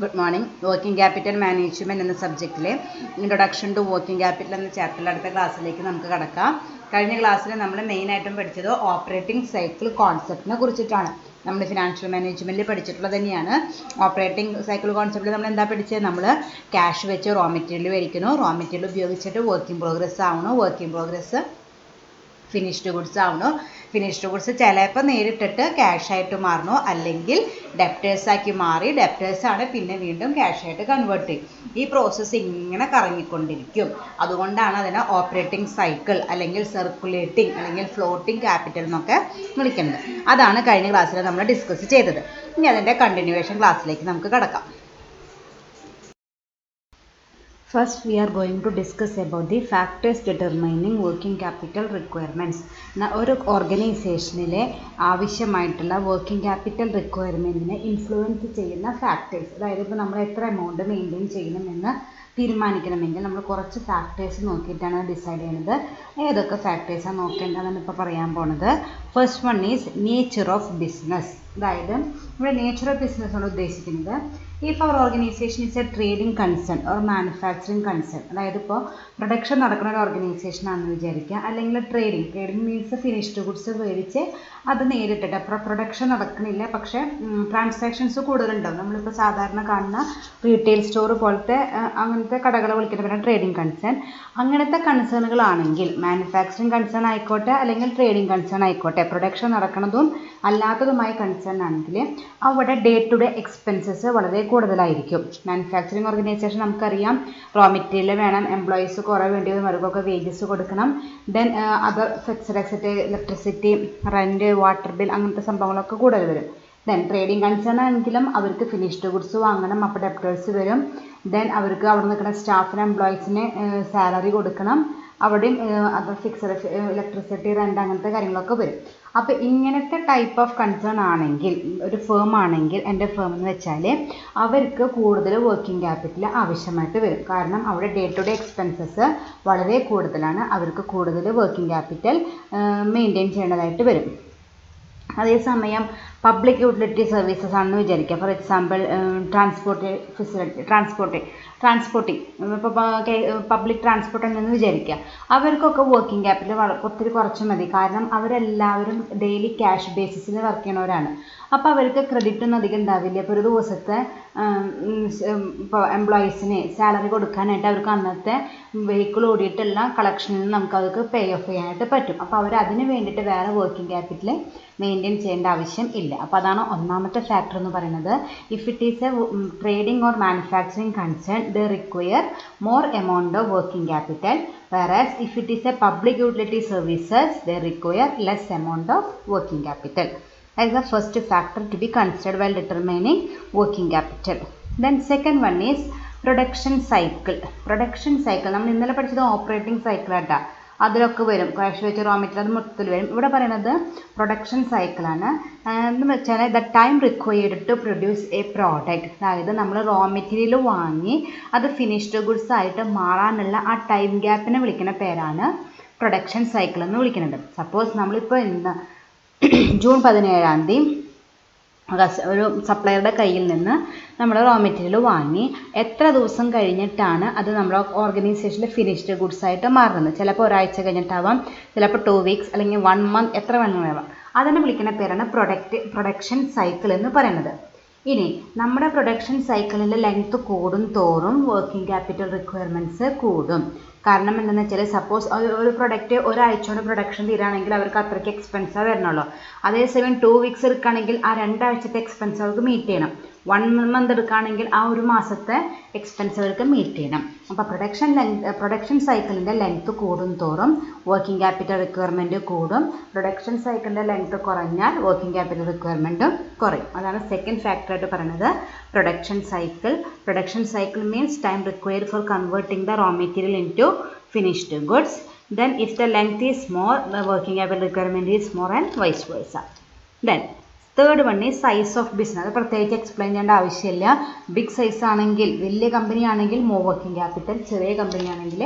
Good morning. Working capital management എന്ന സബ്ജക്റ്റിലെ introduction to working capital എന്ന ചാപ്റ്ററിൽ അടുത്ത ക്ലാസ്സിലേക്ക് നമുക്ക് കടക്കാം. കഴിഞ്ഞ ക്ലാസ്സിൽ നമ്മൾ മെയിനായിട്ടും പഠിച്ചത് ഓപ്പറേറ്റിംഗ് സൈക്കിൾ കോൺസെപ്റ്റിനെ കുറിച്ചിട്ടാണ്. നമ്മൾ ഫിനാൻഷ്യൽ മാനേജ്മെൻറ്റിൽ പഠിച്ചിട്ടുള്ളത് തന്നെയാണ്. ഓപ്പറേറ്റിംഗ് സൈക്കിൾ കോൺസെപ്റ്റിൽ നമ്മൾ എന്താ പഠിച്ചത്? നമ്മൾ ക്യാഷ് വെച്ച് റോ മെറ്റീരിയൽ മേടിക്കുന്നു, റോ മെറ്റീരിയൽ ഉപയോഗിച്ചിട്ട് വർക്കിംഗ് പ്രോഗ്രസ് ആവണു, വർക്കിംഗ് പ്രോഗ്രസ് ഫിനിഷ്ഡ് ഗുഡ്സ് ആവണു, ഫിനിഷ്ഡ് ഗുഡ്സ് ചിലപ്പോൾ നേരിട്ടിട്ട് ക്യാഷായിട്ട് മാറണു, അല്ലെങ്കിൽ ഡെപ്റ്റേഴ്സാക്കി മാറി ഡെപ്റ്റേഴ്സാണ് പിന്നെ വീണ്ടും ക്യാഷായിട്ട് കൺവേർട്ട് ചെയ്യും. ഈ പ്രോസസ്സ് ഇങ്ങനെ കറങ്ങിക്കൊണ്ടിരിക്കും. അതുകൊണ്ടാണ് അതിനെ ഓപ്പറേറ്റിംഗ് സൈക്കിൾ അല്ലെങ്കിൽ സർക്കുലേറ്റിംഗ് അല്ലെങ്കിൽ ഫ്ലോട്ടിംഗ് ക്യാപിറ്റൽ എന്നൊക്കെ വിളിക്കുന്നത്. അതാണ് കഴിഞ്ഞ ക്ലാസ്സിൽ നമ്മൾ ഡിസ്കസ് ചെയ്തത്. ഇനി അതിൻ്റെ കണ്ടിന്യൂവേഷൻ ക്ലാസ്സിലേക്ക് നമുക്ക് കടക്കാം. First, we are going to discuss about the factors determining working capital requirements. ഒരു ഓർഗനൈസേഷനിലെ ആവശ്യമായിട്ടുള്ള വർക്കിംഗ് ക്യാപിറ്റൽ റിക്വയർമെൻറ്റിനെ ഇൻഫ്ലുവൻസ് ചെയ്യുന്ന ഫാക്ടേഴ്സ്. അതായത് ഇപ്പോൾ നമ്മൾ എത്ര എമൗണ്ട് മെയിൻറ്റെയിൻ ചെയ്യണമെന്ന് തീരുമാനിക്കണമെങ്കിൽ നമ്മൾ കുറച്ച് ഫാക്ടേഴ്സ് നോക്കിയിട്ടാണ് ഡിസൈഡ് ചെയ്യുന്നത്. ഏതൊക്കെ ഫാക്ടേഴ്സാണ് നോക്കേണ്ടതെന്നാണ് ഇപ്പോൾ പറയാൻ പോണത്. First one is nature of business. അതായത് ഇവിടെ നേച്ചർ ഓഫ് ബിസിനസ് ആണ് ഉദ്ദേശിക്കുന്നത്. If our organisation is a trading concern or manufacturing concern, അതായത് ഇപ്പോൾ പ്രൊഡക്ഷൻ നടക്കുന്ന ഒരു ഓർഗനൈസേഷൻ ആണെന്ന് വിചാരിക്കുക, അല്ലെങ്കിൽ ട്രേഡിംഗ് മീൻസ് ഫിനിഷ്ഡ് ഗുഡ്സ് മേടിച്ച് അത് നേരിട്ടിട്ട് പ്രൊഡക്ഷൻ നടക്കണില്ല, പക്ഷേ ട്രാൻസാക്ഷൻസ് കൂടുതലുണ്ടാവും. നമ്മളിപ്പോൾ സാധാരണ കാണുന്ന റീറ്റെയിൽ സ്റ്റോർ പോലത്തെ അങ്ങനത്തെ കടകളെ വിളിക്കുന്ന പിന്നെ ട്രേഡിംഗ് കൺസേൺ. അങ്ങനത്തെ കൺസേണുകളാണെങ്കിൽ മാനുഫാക്ചറിങ് കൺസേൺ ആയിക്കോട്ടെ അല്ലെങ്കിൽ ട്രേഡിംഗ് കൺസേൺ ആയിക്കോട്ടെ, പ്രൊഡക്ഷൻ നടക്കുന്നതും അല്ലാത്തതുമായ കൺസേൺ ആണെങ്കിൽ അവിടെ ഡേ ടു ഡേ എക്സ്പെൻസസ് വളരെ കൂടുതലായിരിക്കും. മാനുഫാക്ചറിങ് ഓർഗനൈസേഷൻ നമുക്കറിയാം, റോ മെറ്റീരിയൽ വേണം, എംപ്ലോയീസ് കുറേ വേണ്ടി വരും, അവർക്കൊക്കെ വേജസ് കൊടുക്കണം, then other fixed asset, electricity, rent, water bill, അങ്ങനത്തെ സംഭവങ്ങളൊക്കെ കൂടുതൽ വരും. ദെൻ ട്രേഡിംഗ് കൺസേൺ ആണെങ്കിലും അവർക്ക് ഫിനിഷ്ഡ് ഗുഡ്സ് വാങ്ങണം, അപ്പോൾ ഡെപ്റ്റേഴ്സ് വരും. ദെൻ അവർക്ക് അവിടെ നിൽക്കുന്ന സ്റ്റാഫിന് എംപ്ലോയീസിന് സാലറി കൊടുക്കണം, അവിടെയും അത് ഫിക്സഡ് ഇലക്ട്രിസിറ്റി, റെൻറ്റ്, അങ്ങനത്തെ കാര്യങ്ങളൊക്കെ വരും. അപ്പോൾ ഇങ്ങനത്തെ ടൈപ്പ് ഓഫ് കൺസേൺ ആണെങ്കിൽ ഒരു ഫേം ആണെങ്കിൽ, എൻ്റെ ഫേം എന്ന് വെച്ചാൽ അവർക്ക് കൂടുതൽ വർക്കിംഗ് ക്യാപിറ്റൽ ആവശ്യമായിട്ട് വരും. കാരണം അവിടെ ഡേ ടു ഡേ എക്സ്പെൻസസ് വളരെ കൂടുതലാണ്, അവർക്ക് കൂടുതൽ വർക്കിംഗ് ക്യാപിറ്റൽ മെയിൻറ്റെയിൻ ചെയ്യേണ്ടതായിട്ട് വരും. അതേസമയം പബ്ലിക് യൂട്ടിലിറ്റി സർവീസസ് ആണെന്ന് വിചാരിക്കുക. ഫോർ എക്സാമ്പിൾ ട്രാൻസ്പോർട്ടിങ് ഇപ്പോൾ പബ്ലിക് ട്രാൻസ്പോർട്ട് എന്ന് വിചാരിക്കുക, അവർക്കൊക്കെ വർക്കിംഗ് ക്യാപിറ്റൽ ഒത്തിരി കുറച്ച് മതി. കാരണം അവരെല്ലാവരും ഡെയിലി ക്യാഷ് ബേസിസിൽ വർക്ക് ചെയ്യണവരാണ്. അപ്പോൾ അവർക്ക് ക്രെഡിറ്റ് ഒന്നും അധികം ഉണ്ടാവില്ല. ഇപ്പോൾ ഒരു ദിവസത്തെ ഇപ്പോൾ എംപ്ലോയീസിന് സാലറി കൊടുക്കാനായിട്ട് അവർക്ക് അന്നത്തെ വെഹിക്കിൾ ഓടിയിട്ടുള്ള കളക്ഷനിൽ നിന്ന് നമുക്ക് അവർക്ക് പേ ഓഫ് ചെയ്യാനായിട്ട് പറ്റും. അപ്പോൾ അവർ അതിന് വേണ്ടിയിട്ട് വേറെ വർക്കിംഗ് ക്യാപിറ്റൽ മെയിൻറ്റെയിൻ ചെയ്യേണ്ട ആവശ്യം ഇല്ല. അപ്പോൾ അതാണ് ഒന്നാമത്തെ ഫാക്ടർ എന്ന് പറയുന്നത്. If it is A trading or manufacturing concern, they require more amount of working capital, whereas if it is a public utility services, they require less amount of working capital. That is the first factor to be considered while determining working capital. Then second one is production cycle. നമ്മൾ ഇന്നലെ പഠിച്ചത് operating cycle ആട്ടാ, അതിലൊക്കെ വരും. Cash വെച്ച് raw material അത് മൊത്തത്തിൽ വരും. ഇവിടെ പറയുന്നത് പ്രൊഡക്ഷൻ സൈക്കിളാണ്. എന്ന് വെച്ചാൽ the time required to produce a product, അതായത് നമ്മൾ റോ മെറ്റീരിയൽ വാങ്ങി അത് ഫിനിഷ്ഡ് ഗുഡ്സ് ആയിട്ട് മാറാനുള്ള ആ ടൈം ഗ്യാപ്പിനെ വിളിക്കുന്ന പേരാണ് പ്രൊഡക്ഷൻ സൈക്കിൾ എന്ന് വിളിക്കുന്നത്. സപ്പോസ് നമ്മളിപ്പോൾ ഇന്ന് ജൂൺ 17 ഒരു സപ്ലയറുടെ കയ്യിൽ നിന്ന് നമ്മൾ റോ മെറ്റീരിയൽ വാങ്ങി എത്ര ദിവസം കഴിഞ്ഞിട്ടാണ് അത് നമ്മുടെ ഓർഗനൈസേഷനിൽ ഫിനിഷ്ഡ് ഗുഡ്സ് ആയിട്ട് മാറുന്നത്? ചിലപ്പോൾ ഒരാഴ്ച കഴിഞ്ഞിട്ടാവാം, ചിലപ്പോൾ 2 വീക്സ് അല്ലെങ്കിൽ 1 മന്ത്, എത്ര വേണമെന്നാവാം. അതിനെ വിളിക്കുന്ന പേരാണ് പ്രൊഡക്ഷൻ സൈക്കിൾ എന്ന് പറയുന്നത്. ഇനി നമ്മുടെ പ്രൊഡക്ഷൻ സൈക്കിളിൻ്റെ ലെങ്ത് കൂടും തോറും വർക്കിംഗ് ക്യാപിറ്റൽ റിക്വയർമെൻറ്റ്സ് കൂടും. കാരണം എന്താണെന്ന് വെച്ചാൽ സപ്പോസ് ഒരു പ്രൊഡക്റ്റ് ഒരാഴ്ചയുടെ പ്രൊഡക്ഷൻ തീരാണെങ്കിൽ അവർക്ക് അത്രയ്ക്ക് എക്സ്പെൻസാണ് വരണമല്ലോ. അതേസമയം 2 വീക്സ് എടുക്കുകയാണെങ്കിൽ ആ 2 ആഴ്ചത്തെ എക്സ്പെൻസ് അവർക്ക് മീറ്റ് ചെയ്യണം. 1 മന്ത് എടുക്കുകയാണെങ്കിൽ ആ ഒരു മാസത്തെ എക്സ്പെൻസ് അവർക്ക് മീറ്റ് ചെയ്യണം. അപ്പോൾ പ്രൊഡക്ഷൻ സൈക്കിളിൻ്റെ ലെങ്ത് കൂടും തോറും വർക്കിംഗ് ക്യാപിറ്റൽ റിക്വയർമെൻറ്റ് കൂടും. പ്രൊഡക്ഷൻ സൈക്കിളിൻ്റെ ലെങ്ത് കുറഞ്ഞാൽ വർക്കിംഗ് ക്യാപിറ്റൽ റിക്വയർമെൻറ്റും കുറയും. അതാണ് സെക്കൻഡ് ഫാക്ടറായിട്ട് പറയുന്നത് production cycle means time required for converting the raw material into finished goods. Then if the length is more, the working capital requirement is more and vice versa. Then third one is size of business. അത് പ്രത്യേകിച്ച് explain ചെയ്യേണ്ട ആവശ്യമില്ല. Big size ആണെങ്കിൽ, വലിയ company ആണെങ്കിൽ more working capital, ചെറിയ company ആണെങ്കിൽ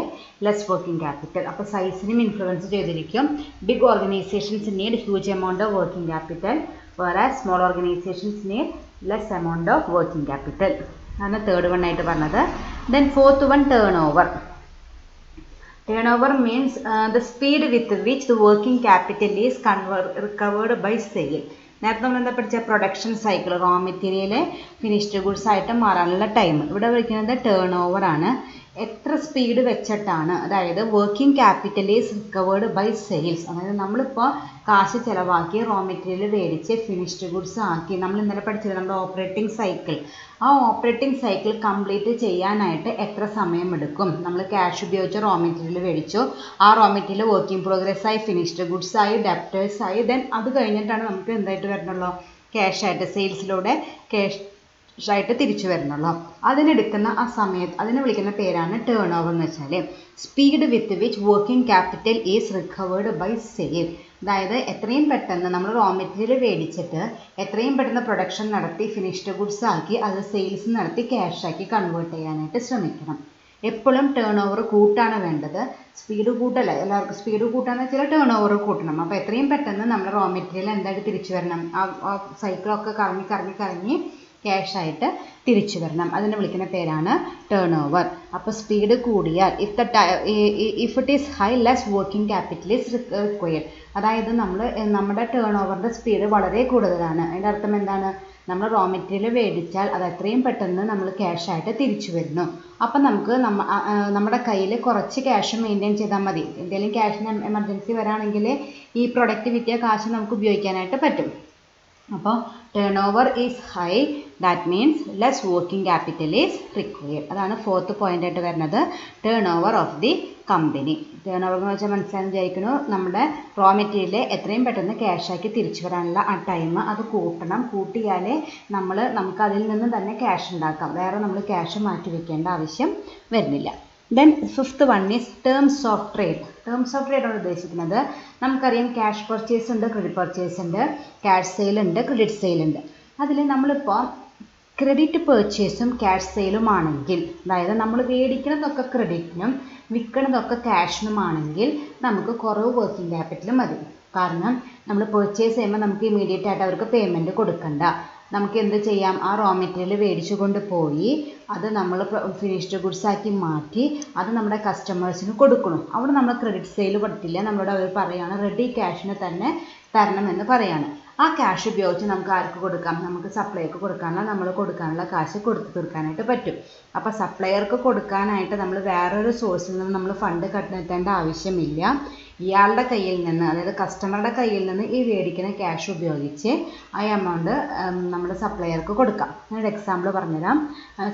less working capital. അപ്പോൾ സൈസിനും ഇൻഫ്ലുവൻസ് ചെയ്തിരിക്കും. Big organisations need huge amount of working capital, whereas small organizations need less amount of working capital. ആണ് തേർഡ് വൺ ആയിട്ട് പറഞ്ഞത്. Then fourth one turn over. Turnover means the speed with which the working capital is recovered by sale. നേരത്തെ നമ്മൾ എന്താ പഠിച്ച production cycle, raw material finished goods ആയിട്ട് മാറാനുള്ള time. ഇവിടെ വിളിക്കുന്നത് ടേൺ ഓവർ ആണ്. എത്ര സ്പീഡ് വെച്ചിട്ടാണ്, അതായത് working capital is recovered by sales, അതായത് നമ്മളിപ്പോൾ കാശ് ചിലവാക്കി റോ മെറ്റീരിയൽ മേടിച്ച് ഫിനിഷ്ഡ് ഗുഡ്സ് ആക്കി. നമ്മൾ ഇന്നലെ പഠിച്ചത് നമ്മുടെ ഓപ്പറേറ്റിംഗ് സൈക്കിൾ. ആ ഓപ്പറേറ്റിംഗ് സൈക്കിൾ കംപ്ലീറ്റ് ചെയ്യാനായിട്ട് എത്ര സമയമെടുക്കും? നമ്മൾ ക്യാഷ് ഉപയോഗിച്ച് റോ മെറ്റീരിയൽ മേടിച്ചു, ആ റോ മെറ്റീരിയൽ വർക്കിംഗ് പ്രോഗ്രസ് ആയി, ഫിനിഷ്ഡ് ഗുഡ്സ് ആയി, ഡെപ്റ്റേഴ്സ് ആയി, ദെൻ അത് കഴിഞ്ഞിട്ടാണ് നമുക്ക് എന്തായിട്ട് വരണുള്ളൂ? ക്യാഷായിട്ട്, സെയിൽസിലൂടെ ക്യാഷായിട്ട് തിരിച്ചു വരണുള്ളൂ. അതിനെടുക്കുന്ന ആ സമയത്ത് അതിനെ വിളിക്കുന്ന പേരാണ് ടേൺ ഓവർ എന്ന് വെച്ചാൽ speed with which working capital is recovered by sale. അതായത് എത്രയും പെട്ടെന്ന് നമ്മൾ റോ മെറ്റീരിയൽ മേടിച്ചിട്ട് എത്രയും പെട്ടെന്ന് പ്രൊഡക്ഷൻ നടത്തി ഫിനിഷ്ഡ് ഗുഡ്സ് ആക്കി അത് സെയിൽസ് നടത്തി ക്യാഷാക്കി കൺവേർട്ട് ചെയ്യാനായിട്ട് ശ്രമിക്കണം. എപ്പോഴും ടേൺ ഓവർ കൂട്ടാണ് വേണ്ടത്, സ്പീഡ് കൂട്ടല്ല. എല്ലാവർക്കും സ്പീഡ് കൂട്ടാന്ന് വെച്ചാൽ ടേൺ ഓവർ കൂട്ടണം. അപ്പോൾ എത്രയും പെട്ടെന്ന് നമ്മൾ റോ മെറ്റീരിയൽ എന്തായിട്ട് തിരിച്ചു വരണം? ആ സൈക്കിളൊക്കെ കറങ്ങി ക്യാഷായിട്ട് തിരിച്ചു വരണം. അതിനെ വിളിക്കുന്ന പേരാണ് ടേൺ ഓവർ. അപ്പോൾ സ്പീഡ് കൂടിയാൽ if it is high less working capital is required. അതായത് നമ്മുടെ ടേൺ ഓവറിൻ്റെ സ്പീഡ് വളരെ കൂടുതലാണ്. അതിൻ്റെ അർത്ഥം എന്താണ്? നമ്മൾ റോ മെറ്റീരിയൽ മേടിച്ചാൽ അത് എത്രയും പെട്ടെന്ന് നമ്മൾ ക്യാഷായിട്ട് തിരിച്ചു വരുന്നു. അപ്പം നമുക്ക് നമ്മുടെ കയ്യിൽ കുറച്ച് ക്യാഷ് മെയിൻറ്റെയിൻ ചെയ്താൽ മതി. എന്തെങ്കിലും ക്യാഷിന് എമർജൻസി വരാണെങ്കിൽ ഈ പ്രൊഡക്റ്റ് വിറ്റിയ കാശ് നമുക്ക് ഉപയോഗിക്കാനായിട്ട് പറ്റും. അപ്പോൾ turn over is high, that means less working capital is required. അതാണ് ഫോർത്ത് പോയിന്റ് ആയിട്ട് വരുന്നത്, turn over of the company. Turn over എന്ന് വെച്ചാൽ മനസ്സിലാന്ന് വിചാരിക്കുന്നു. നമ്മുടെ റോ മെറ്റീരിയൽ എത്രയും പെട്ടെന്ന് ക്യാഷാക്കി തിരിച്ചു വരാനുള്ള ആ ടൈം അത് കൂട്ടണം. കൂട്ടിയാലേ നമുക്ക് അതിൽ നിന്ന് തന്നെ ക്യാഷ് ഉണ്ടാക്കാം. വേറെ നമ്മൾ ക്യാഷ് മാറ്റി വെക്കേണ്ട ആവശ്യം വരുന്നില്ല. Then fifth one is terms of trade. Terms of trade ആണ് ഉദ്ദേശിക്കുന്നത്, നമുക്കറിയാം ക്യാഷ് പർച്ചേസ് ഉണ്ട്, ക്രെഡിറ്റ് പർച്ചേസ് ഉണ്ട്, ക്യാഷ് സെയിൽ ഉണ്ട്, ക്രെഡിറ്റ് സെയിൽ ഉണ്ട്. അതിൽ നമ്മളിപ്പോൾ ക്രെഡിറ്റ് പർച്ചേസും ക്യാഷ് സെയിലും ആണെങ്കിൽ, അതായത് നമ്മൾ മേടിക്കുന്നതൊക്കെ ക്രെഡിറ്റിനും വിൽക്കുന്നതൊക്കെ ക്യാഷിനുമാണെങ്കിൽ നമുക്ക് കുറവ് വർക്കിംഗ് ക്യാപിറ്റൽ മതി. കാരണം നമ്മൾ പർച്ചേസ് ചെയ്യുമ്പോൾ നമുക്ക് ഇമീഡിയറ്റ് ആയിട്ട് അവർക്ക് പേയ്മെൻറ്റ് കൊടുക്കണ്ട. നമുക്ക് എന്ത് ചെയ്യാം? ആ റോ മെറ്റീരിയൽ മേടിച്ചു കൊണ്ട് പോയി അത് നമ്മൾ ഫിനിഷ്ഡ് ഗുഡ്സ് ആക്കി മാറ്റി അത് നമ്മുടെ കസ്റ്റമേഴ്സിന് കൊടുക്കണം. അവിടെ നമ്മൾ ക്രെഡിറ്റ് സെയിൽ പറ്റില്ല. നമ്മളോട് അവർ പറയുകയാണ് റെഡി ക്യാഷിന് തന്നെ തരണമെന്ന് പറയാണ്. ആ ക്യാഷ് ഉപയോഗിച്ച് നമുക്ക് ആർക്ക് കൊടുക്കാം? നമുക്ക് സപ്ലൈക്ക് കൊടുക്കാനുള്ള, നമ്മൾ കൊടുക്കാനുള്ള കാശ് കൊടുത്തു തീർക്കാനായിട്ട് പറ്റും. അപ്പോൾ സപ്ലയർക്ക് കൊടുക്കാനായിട്ട് നമ്മൾ വേറൊരു സോഴ്സിൽ നിന്ന് നമ്മൾ ഫണ്ട് കണ്ടെത്തേണ്ട ആവശ്യമില്ല. ഇയാളുടെ കയ്യിൽ നിന്ന്, അതായത് കസ്റ്റമറുടെ കയ്യിൽ നിന്ന് ഈ മേടിക്കുന്ന ക്യാഷ് ഉപയോഗിച്ച് ആ എമൗണ്ട് നമ്മുടെ സപ്ലയർക്ക് കൊടുക്കാം. ഞാനൊരു എക്സാമ്പിൾ പറഞ്ഞുതരാം.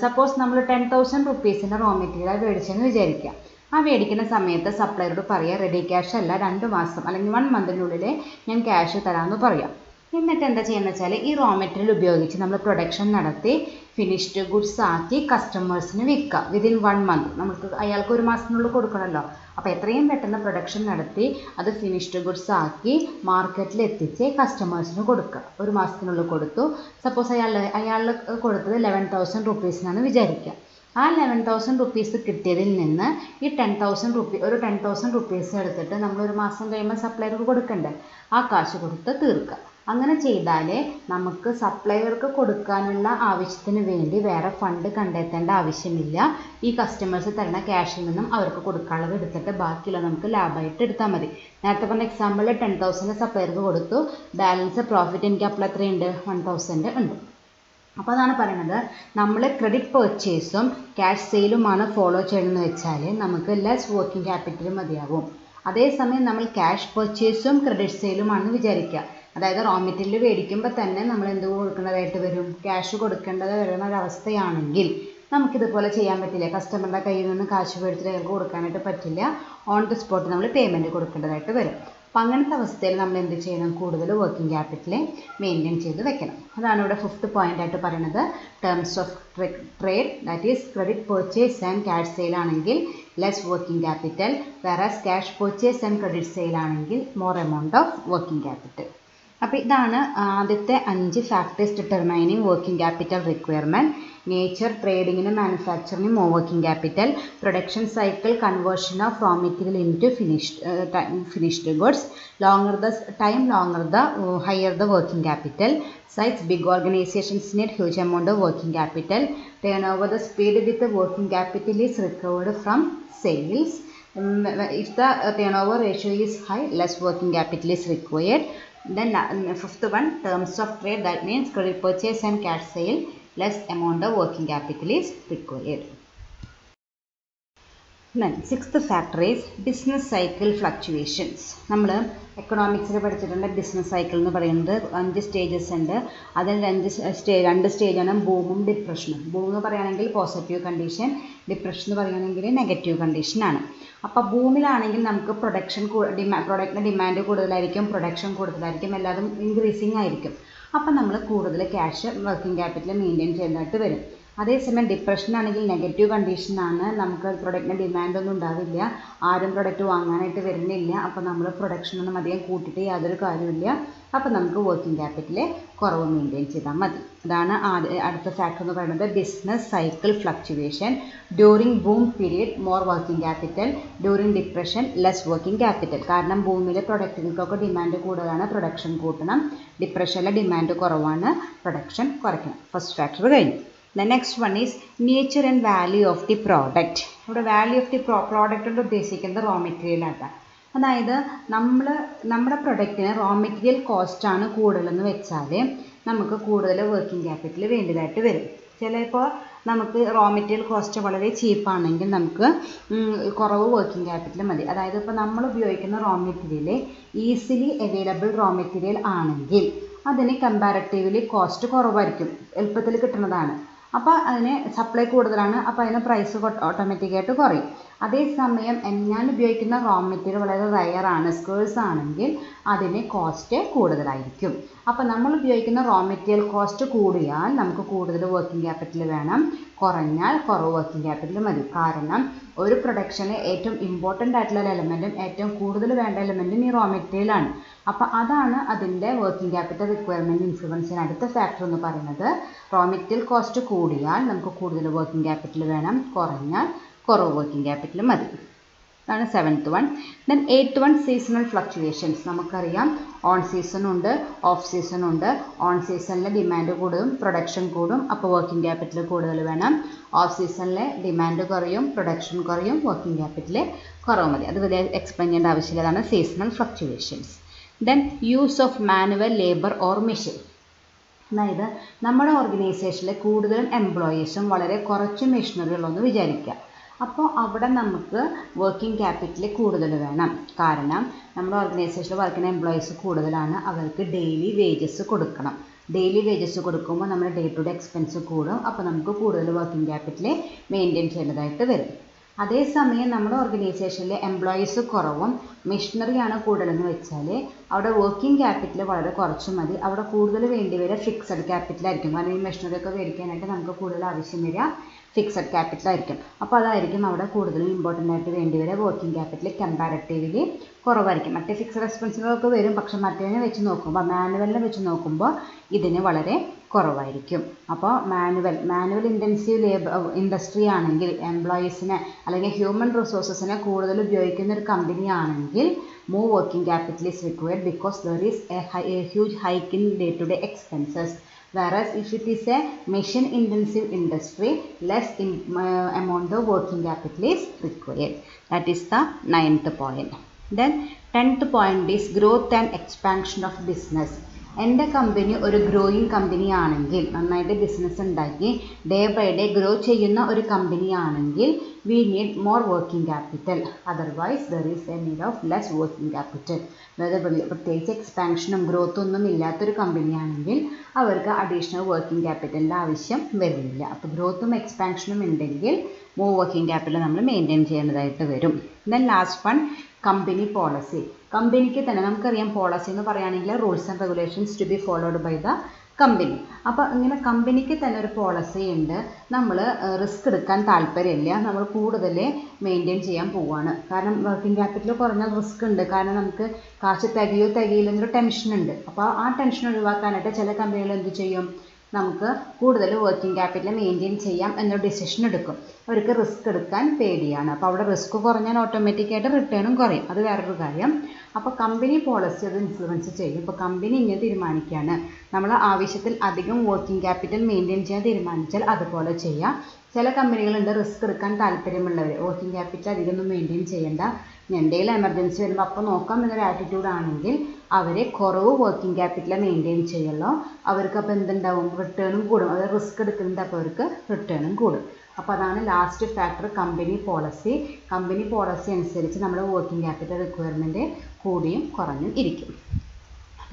സപ്പോസ് നമ്മൾ 10,000 റുപ്പീസിൻ്റെ റോ മെറ്റീരിയൽ മേടിച്ചെന്ന് വിചാരിക്കുക. ആ മേടിക്കുന്ന സമയത്ത് സപ്ലയറോട് പറയുക റെഡി ക്യാഷ് അല്ല, 2 മാസം അല്ലെങ്കിൽ 1 മന്തിനുള്ളിൽ ഞാൻ ക്യാഷ് തരാമെന്ന് പറയാം. എന്നിട്ട് എന്താ ചെയ്യുന്നത് വെച്ചാൽ ഈ റോ മെറ്റീരിയൽ ഉപയോഗിച്ച് നമ്മൾ പ്രൊഡക്ഷൻ നടത്തി ഫിനിഷ്ഡ് ഗുഡ്സ് ആക്കി കസ്റ്റമേഴ്സിന് വിൽക്കുക. Within 1 month. നമുക്ക് അയാൾക്ക് 1 മാസത്തിനുള്ളിൽ കൊടുക്കണമല്ലോ. അപ്പോൾ എത്രയും പെട്ടെന്ന് പ്രൊഡക്ഷൻ നടത്തി അത് ഫിനിഷ്ഡ് ഗുഡ്സ് ആക്കി മാർക്കറ്റിൽ എത്തിച്ച് കസ്റ്റമേഴ്സിന് കൊടുക്കുക. 1 മാസത്തിനുള്ളിൽ കൊടുത്തു. സപ്പോസ് അയാൾ കൊടുത്തത് 11,000 റുപ്പീസിനാണ് വിചാരിക്കുക. ആ 11,000 റുപ്പീസ് കിട്ടിയതിൽ നിന്ന് ഈ 10,000 റുപ്പീസ് എടുത്തിട്ട് നമ്മൾ 1 മാസം കഴിയുമ്പോൾ സപ്ലയർക്ക് കൊടുക്കണ്ടേ? ആ കാശ് കൊടുത്ത് തീർക്കുക. അങ്ങനെ ചെയ്താലേ നമുക്ക് സപ്ലയർക്ക് കൊടുക്കാനുള്ള ആവശ്യത്തിന് വേണ്ടി വേറെ ഫണ്ട് കണ്ടെത്തേണ്ട ആവശ്യമില്ല. ഈ കസ്റ്റമേഴ്സ് തരുന്ന ക്യാഷിൽ നിന്നും അവർക്ക് കൊടുക്കാനുള്ളത് എടുത്തിട്ട് ബാക്കിയുള്ള നമുക്ക് ലാഭമായിട്ട് എടുത്താൽ മതി. നേരത്തെ പറഞ്ഞ എക്സാമ്പിളിൽ 10,000 സപ്ലയർക്ക് കൊടുത്തു, ബാലൻസ് പ്രോഫിറ്റ് എനിക്ക് അപ്പോൾ എത്രയുണ്ട്? 1,000 ഉണ്ട്. അപ്പോൾ അതാണ് പറയുന്നത്, നമ്മൾ ക്രെഡിറ്റ് പർച്ചേസും ക്യാഷ് സെയിലുമാണ് ഫോളോ ചെയ്യണമെന്ന് വെച്ചാൽ നമുക്ക് ലെസ് വർക്കിംഗ് ക്യാപിറ്റൽ മതിയാവും. അതേസമയം നമ്മൾ ക്യാഷ് പർച്ചേസും ക്രെഡിറ്റ് സെയിലുമാണെന്ന് വിചാരിക്കുക. അതായത് റോ മെറ്റീരിയൽ മേടിക്കുമ്പോൾ തന്നെ നമ്മൾ എന്ത് കൊടുക്കേണ്ടതായിട്ട് വരും? ക്യാഷ് കൊടുക്കേണ്ടത് വരുന്ന ഒരവസ്ഥയാണെങ്കിൽ നമുക്കിതുപോലെ ചെയ്യാൻ പറ്റില്ല. കസ്റ്റമറുടെ കയ്യിൽ നിന്ന് കാശ് മേടിച്ചിട്ട് അയാൾക്ക് കൊടുക്കാനായിട്ട് പറ്റില്ല. ഓൺ ദി സ്പോട്ട് നമ്മൾ പേയ്മെൻറ്റ് കൊടുക്കേണ്ടതായിട്ട് വരും. അപ്പം അങ്ങനത്തെ അവസ്ഥയിൽ നമ്മൾ എന്ത് ചെയ്യണം? കൂടുതൽ വർക്കിംഗ് ക്യാപിറ്റൽ മെയിൻറ്റെയിൻ ചെയ്ത് വെക്കണം. അതാണ് ഇവിടെ 5th പോയിന്റ് ആയിട്ട് പറയുന്നത്. Terms of trade, that is credit purchase and cash sale ആണെങ്കിൽ less working capital, whereas cash purchase and credit sale ആണെങ്കിൽ more amount of working capital. അപ്പോൾ ഇതാണ് ആദ്യത്തെ 5 factors determining working capital requirement. Nature ട്രേഡിങ്ങിനും മാനുഫാക്ചറിനും more working capital, production cycle conversion of raw material into finished goods, longer the time, longer the higher the working capital size. Big organizations need huge amount of working capital. Turnover the speed with the working capital is recovered from sales. If the turnover ratio is high, less working capital is required. Then fifth one, terms of trade, that means credit purchase and cash sale, less amount of working capital is required. Then sixth factor is business cycle fluctuations. നമ്മൾ എക്കണോമിക്സിൽ പഠിച്ചിട്ടുണ്ട് business cycle എന്ന് പറയുന്നത് 5 stages ഉണ്ട്. അതിൽ രണ്ട് സ്റ്റേജാണ് ബൂമും ഡിപ്രഷനും. Boom എന്ന് പറയുകയാണെങ്കിൽ പോസിറ്റീവ് കണ്ടീഷൻ, ഡിപ്രഷൻ എന്ന് പറയുകയാണെങ്കിൽ നെഗറ്റീവ് കണ്ടീഷനാണ്. അപ്പോൾ ബൂമിലാണെങ്കിൽ നമുക്ക് പ്രൊഡക്റ്റിന് ഡിമാൻഡ് കൂടുതലായിരിക്കും, പ്രൊഡക്ഷൻ കൂടുതലായിരിക്കും, എല്ലാതും ഇൻക്രീസിങ് ആയിരിക്കും. അപ്പോൾ നമ്മൾ കൂടുതൽ ക്യാഷ് വർക്കിംഗ് ക്യാപിറ്റൽ മെയിൻറ്റെയിൻ ചെയ്യേണ്ടതായിട്ട് വരും. അതേസമയം ഡിപ്രഷൻ ആണെങ്കിൽ നെഗറ്റീവ് കണ്ടീഷനാണ്, നമുക്ക് പ്രൊഡക്റ്റിന് ഡിമാൻഡൊന്നും ഉണ്ടാവില്ല, ആരും പ്രൊഡക്റ്റ് വാങ്ങാനായിട്ട് വരുന്നില്ല. അപ്പോൾ നമ്മൾ പ്രൊഡക്ഷനൊന്നും അധികം കൂട്ടിയിട്ട് യാതൊരു കാര്യമില്ല. അപ്പോൾ നമുക്ക് വർക്കിംഗ് ക്യാപിറ്റൽ കുറവ് മെയിൻറ്റെയിൻ ചെയ്താൽ മതി. അതാണ് അടുത്ത ഫാക്ടർ എന്ന് പറയുന്നത് business cycle fluctuation. During boom period more working capital, during depression less working capital. കാരണം ബൂമിലെ പ്രൊഡക്റ്റുകൾക്കൊക്കെ ഡിമാൻഡ് കൂടുതലാണ്, പ്രൊഡക്ഷൻ കൂട്ടണം. ഡിപ്രഷനിലെ ഡിമാൻഡ് കുറവാണ്, പ്രൊഡക്ഷൻ കുറയ്ക്കണം. ഫസ്റ്റ് ഫാക്ടർ കഴിഞ്ഞു. The next one is nature and value of the product. ഇവിടെ value of the product കൊണ്ട് ഉദ്ദേശിക്കുന്നത് raw material ആയിട്ടാണ്. അതായത് നമ്മുടെ പ്രൊഡക്റ്റിന് റോ മെറ്റീരിയൽ കോസ്റ്റാണ് കൂടുതലെന്ന് വെച്ചാൽ നമുക്ക് കൂടുതൽ വർക്കിംഗ് ക്യാപിറ്റൽ വേണ്ടതായിട്ട് വരും. ചിലപ്പോൾ നമുക്ക് റോ മെറ്റീരിയൽ കോസ്റ്റ് വളരെ ചീപ്പാണെങ്കിൽ നമുക്ക് കുറവ് വർക്കിംഗ് ക്യാപിറ്റൽ മതി. അതായത് ഇപ്പോൾ നമ്മൾ ഉപയോഗിക്കുന്ന raw material easily available raw material ആണെങ്കിൽ അതിന് കമ്പാരറ്റീവ്ലി കോസ്റ്റ് കുറവായിരിക്കും, എളുപ്പത്തിൽ കിട്ടുന്നതാണ്. അപ്പോൾ അതിന് സപ്ലൈ കൂടുതലാണ്, അപ്പോൾ അതിന് പ്രൈസ് ഓട്ടോമാറ്റിക്കായിട്ട് കുറയും. അതേസമയം ഞാൻ ഉപയോഗിക്കുന്ന റോ മെറ്റീരിയൽ വളരെ റയറാണ്, സ്കേഴ്സ് ആണെങ്കിൽ അതിന് കോസ്റ്റ് കൂടുതലായിരിക്കും. അപ്പോൾ നമ്മൾ ഉപയോഗിക്കുന്ന റോ മെറ്റീരിയൽ കോസ്റ്റ് കൂടിയാൽ നമുക്ക് കൂടുതൽ വർക്കിംഗ് ക്യാപിറ്റൽ വേണം, കുറഞ്ഞാൽ കുറവ് വർക്കിംഗ് ക്യാപിറ്റൽ മതി. കാരണം ഒരു പ്രൊഡക്ഷന് ഏറ്റവും ഇമ്പോർട്ടൻ്റ് ആയിട്ടുള്ള എലമെൻറ്റും ഏറ്റവും കൂടുതൽ വേണ്ട എലമെൻറ്റും ഈ റോ മെറ്റീരിയലാണ്. അപ്പോൾ അതാണ് അതിൻ്റെ വർക്കിംഗ് ക്യാപിറ്റൽ റിക്വയർമെൻറ്റ് ഇൻഫ്ലുവൻസ് ചെയ്യുന്ന അടുത്ത ഫാക്ടർ എന്ന് പറയുന്നത്. റോ മെറ്റീരിയൽ കോസ്റ്റ് കൂടിയാൽ നമുക്ക് കൂടുതൽ വർക്കിംഗ് ക്യാപിറ്റൽ വേണം, കുറഞ്ഞാൽ കുറവ് വർക്കിംഗ് ക്യാപിറ്റൽ മതി. അതാണ് seventh one. Then eighth one seasonal fluctuations. നമുക്കറിയാം ഓൺ സീസൺ ഉണ്ട്, ഓഫ് സീസൺ ഉണ്ട്. ഓൺ സീസണിലെ ഡിമാൻഡ് കൂടും, പ്രൊഡക്ഷൻ കൂടും, അപ്പോൾ വർക്കിംഗ് ക്യാപിറ്റൽ കൂടുതൽ വേണം. ഓഫ് സീസണിലെ ഡിമാൻഡ് കുറയും, പ്രൊഡക്ഷൻ കുറയും, വർക്കിംഗ് ക്യാപിറ്റൽ കുറവ് മതി. അത് വലിയ എക്സ്പ്ലെയിൻ ചെയ്യേണ്ട ആവശ്യമില്ല. അതാണ് seasonal fluctuations. Then use of manual labour or machine. അതായത് നമ്മുടെ ഓർഗനൈസേഷനിൽ കൂടുതലും എംപ്ലോയീസും വളരെ കുറച്ച് മെഷീനറി ഉള്ളതെന്ന് വിചാരിക്കുക. അപ്പോൾ അവിടെ നമുക്ക് വർക്കിംഗ് ക്യാപിറ്റൽ കൂടുതൽ വേണം. കാരണം നമ്മുടെ ഓർഗനൈസേഷനിൽ വർക്ക് ചെയ്യുന്ന എംപ്ലോയീസ് കൂടുതലാണ്, അവർക്ക് ഡെയിലി വേജസ് കൊടുക്കണം. ഡെയിലി വേജസ് കൊടുക്കുമ്പോൾ നമ്മുടെ ഡേ ടു ഡേ എക്സ്പെൻസ് കൂടും. അപ്പോൾ നമുക്ക് കൂടുതൽ വർക്കിംഗ് ക്യാപിറ്റൽ മെയിൻറ്റെയിൻ ചെയ്യേണ്ടതായിട്ട് വരും. അതേസമയം നമ്മുടെ ഓർഗനൈസേഷനിൽ എംപ്ലോയീസ് കുറവും മെഷീനറിയാണ് കൂടുതലെന്ന് വെച്ചാൽ അവിടെ വർക്കിംഗ് ക്യാപിറ്റൽ വളരെ കുറച്ച് മതി. അവിടെ കൂടുതൽ വേണ്ടി വരിക ഫിക്സഡ് ക്യാപിറ്റൽ ആയിരിക്കും. കാരണം ഈ മെഷീനറി ഒക്കെ മേടിക്കാനായിട്ട് നമുക്ക് കൂടുതൽ ആവശ്യം വരിക ഫിക്സഡ് ക്യാപിറ്റൽ ആയിരിക്കും. അപ്പോൾ അതായിരിക്കും അവിടെ കൂടുതലും ഇമ്പോർട്ടൻ്റ് ആയിട്ട് വേണ്ടി വരിക. വർക്കിംഗ് ക്യാപിറ്റൽ കമ്പാരറ്റീവ്ലി കുറവായിരിക്കും. മറ്റേ ഫിക്സഡ് എക്സ്പെൻസുകളൊക്കെ വരും, പക്ഷെ മറ്റേതിനെ വെച്ച് നോക്കുമ്പോൾ മാനുവലിനെ വെച്ച് നോക്കുമ്പോൾ ഇതിന് വളരെ കുറവായിരിക്കും. അപ്പോൾ മാനുവൽ ഇൻറ്റൻസീവ് ഇൻഡസ്ട്രി ആണെങ്കിൽ എംപ്ലോയീസിനെ അല്ലെങ്കിൽ ഹ്യൂമൻ റിസോഴ്സസിനെ കൂടുതൽ ഉപയോഗിക്കുന്ന ഒരു കമ്പനി ആണെങ്കിൽ more working capital is required because there is a huge hike in day-to-day expenses. Whereas if it is a machine intensive industry, less amount of working capital is required. That is the 9th point. Then 10th point is growth and expansion of business. എൻ്റെ company ഒരു growing company ആണെങ്കിൽ, നന്നായിട്ട് business ഉണ്ടാക്കി day by day grow ചെയ്യുന്ന ഒരു company ആണെങ്കിൽ we need more working capital. Otherwise there is a need of less working capital. അതായത് പ്രത്യേകിച്ച് എക്സ്പാൻഷനും ഗ്രോത്തും ഒന്നും ഇല്ലാത്തൊരു കമ്പനിയാണെങ്കിൽ അവർക്ക് അഡീഷണൽ വർക്കിംഗ് ക്യാപിറ്റലിൻ്റെ ആവശ്യം വരുന്നില്ല. അപ്പോൾ ഗ്രോത്തും എക്സ്പാൻഷനും ഉണ്ടെങ്കിൽ മോർ വർക്കിംഗ് ക്യാപിറ്റൽ നമ്മൾ മെയിൻറ്റെയിൻ ചെയ്യേണ്ടതായിട്ട് വരും. Then last one company policy. കമ്പനിക്ക് തന്നെ നമുക്കറിയാം പോളിസി എന്ന് പറയുകയാണെങ്കിൽ rules and regulations to be followed by the company. അപ്പോൾ ഇങ്ങനെ കമ്പനിക്ക് തന്നെ ഒരു പോളിസി ഉണ്ട്. നമ്മൾ റിസ്ക് എടുക്കാൻ താല്പര്യമില്ല, നമ്മൾ കൂടുതൽ മെയിൻറ്റെയിൻ ചെയ്യാൻ പോവുകയാണ്. കാരണം വർക്കിംഗ് ക്യാപിറ്റൽ കുറഞ്ഞാൽ റിസ്ക് ഉണ്ട്. കാരണം നമുക്ക് കാശ് തികയില്ലെന്നൊരു ടെൻഷൻ ഉണ്ട്. അപ്പോൾ ആ ടെൻഷൻ ഒഴിവാക്കാനായിട്ട് ചില കമ്പനികൾ എന്ത് ചെയ്യും, നമുക്ക് കൂടുതൽ വർക്കിംഗ് ക്യാപിറ്റൽ മെയിൻറ്റെയിൻ ചെയ്യാം എന്നൊരു ഡിസിഷൻ എടുക്കും. അവർക്ക് റിസ്ക് എടുക്കാൻ പേടിയാണ്. അപ്പോൾ അവിടെ റിസ്ക് കുറഞ്ഞാൽ ഓട്ടോമാറ്റിക്കായിട്ട് റിട്ടേണും കുറയും. അത് വേറൊരു കാര്യം. അപ്പോൾ കമ്പനി പോളിസി അത് ഇൻഫ്ലുവൻസ് ചെയ്യും. ഇപ്പോൾ കമ്പനി ഇങ്ങനെ തീരുമാനിക്കുകയാണ്, നമ്മൾ ആവശ്യത്തിൽ അധികം വർക്കിംഗ് ക്യാപിറ്റൽ മെയിൻറ്റെയിൻ ചെയ്യാൻ തീരുമാനിച്ചാൽ അതുപോലെ ചെയ്യാം. ചില കമ്പനികളുണ്ട് റിസ്ക് എടുക്കാൻ താല്പര്യമുള്ളവർ, വർക്കിംഗ് ക്യാപിറ്റൽ അധികമൊന്നും മെയിൻറ്റെയിൻ ചെയ്യേണ്ട, എന്തെങ്കിലും എമർജൻസി വരുമ്പോൾ അപ്പോൾ നോക്കാം എന്നൊരു ആറ്റിറ്റ്യൂഡ് ആണെങ്കിൽ അവർ കുറവ് വർക്കിംഗ് ക്യാപിറ്റൽ മെയിൻറ്റെയിൻ ചെയ്യുള്ളൂ. അവർക്ക് അപ്പോൾ എന്തുണ്ടാവും, റിട്ടേണും കൂടും. അതായത് റിസ്ക് എടുക്കുന്നുണ്ട്, അപ്പോൾ അവർക്ക് റിട്ടേണും കൂടും. അപ്പോൾ അതാണ് last factor, company policy. Company policy അനുസരിച്ച് നമ്മുടെ വർക്കിംഗ് ക്യാപിറ്റൽ റിക്വയർമെൻറ്റ് കൂടിയും കുറഞ്ഞും ഇരിക്കും.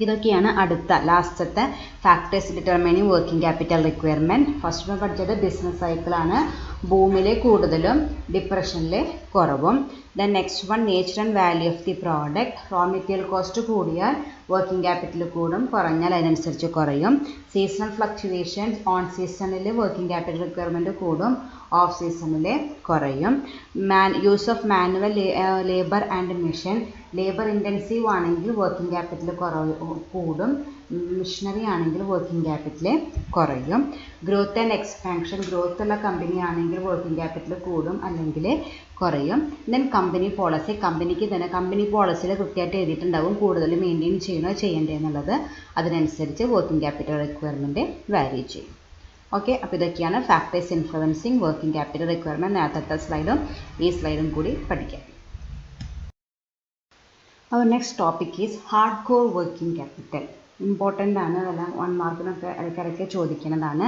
ഇതൊക്കെയാണ് അടുത്ത ലാസ്റ്റത്തെ factors determining working capital requirement. First പഠിച്ചത് ബിസിനസ് സൈക്കിളാണ്, ബൂമിലെ കൂടുതലും ഡിപ്രഷനിലെ കുറവും. Then next one nature and value of the product. Raw material cost കൂടിയാൽ വർക്കിംഗ് ക്യാപിറ്റൽ കൂടും, കുറഞ്ഞാൽ അതിനനുസരിച്ച് കുറയും. സീസണൽ ഫ്ലക്ച്വേഷൻസ്, ഓൺ സീസണിൽ വർക്കിംഗ് ക്യാപിറ്റൽ റിക്വയർമെൻറ്റ് കൂടും, ഓഫ് സീസണിൽ കുറയും. Use of manual labour and machine. Labour intensive ആണെങ്കിൽ വർക്കിംഗ് ക്യാപിറ്റൽ കൂടും, മിഷനറി ആണെങ്കിൽ വർക്കിംഗ് ക്യാപിറ്റൽ കുറയും. Growth and expansion. ഗ്രോത്ത് ഉള്ള കമ്പനി ആണെങ്കിൽ വർക്കിംഗ് ക്യാപിറ്റൽ കൂടും അല്ലെങ്കിൽ കുറയും. Then company policy. കമ്പനിക്ക് തന്നെ കമ്പനി പോളിസിയിൽ കൃത്യമായിട്ട് എഴുതിയിട്ടുണ്ടാവും കൂടുതൽ മെയിൻറ്റെയിൻ ചെയ്യണോ ചെയ്യേണ്ടേ എന്നുള്ളത്. അതിനനുസരിച്ച് വർക്കിംഗ് ക്യാപിറ്റൽ റിക്വയർമെൻറ്റ് വാരി ചെയ്യും. ഓക്കെ, അപ്പോൾ ഇതൊക്കെയാണ് factors influencing working capital requirement. നേരത്തെ സ്ലൈഡും ഈ സ്ലൈഡും കൂടി പഠിക്കാം. Our next topic is hardcore working capital. Important ആണ്, അതെല്ലാം 1 മാർക്കിനൊക്കെ ഇടയ്ക്കിടയ്ക്ക് ചോദിക്കുന്നതാണ്.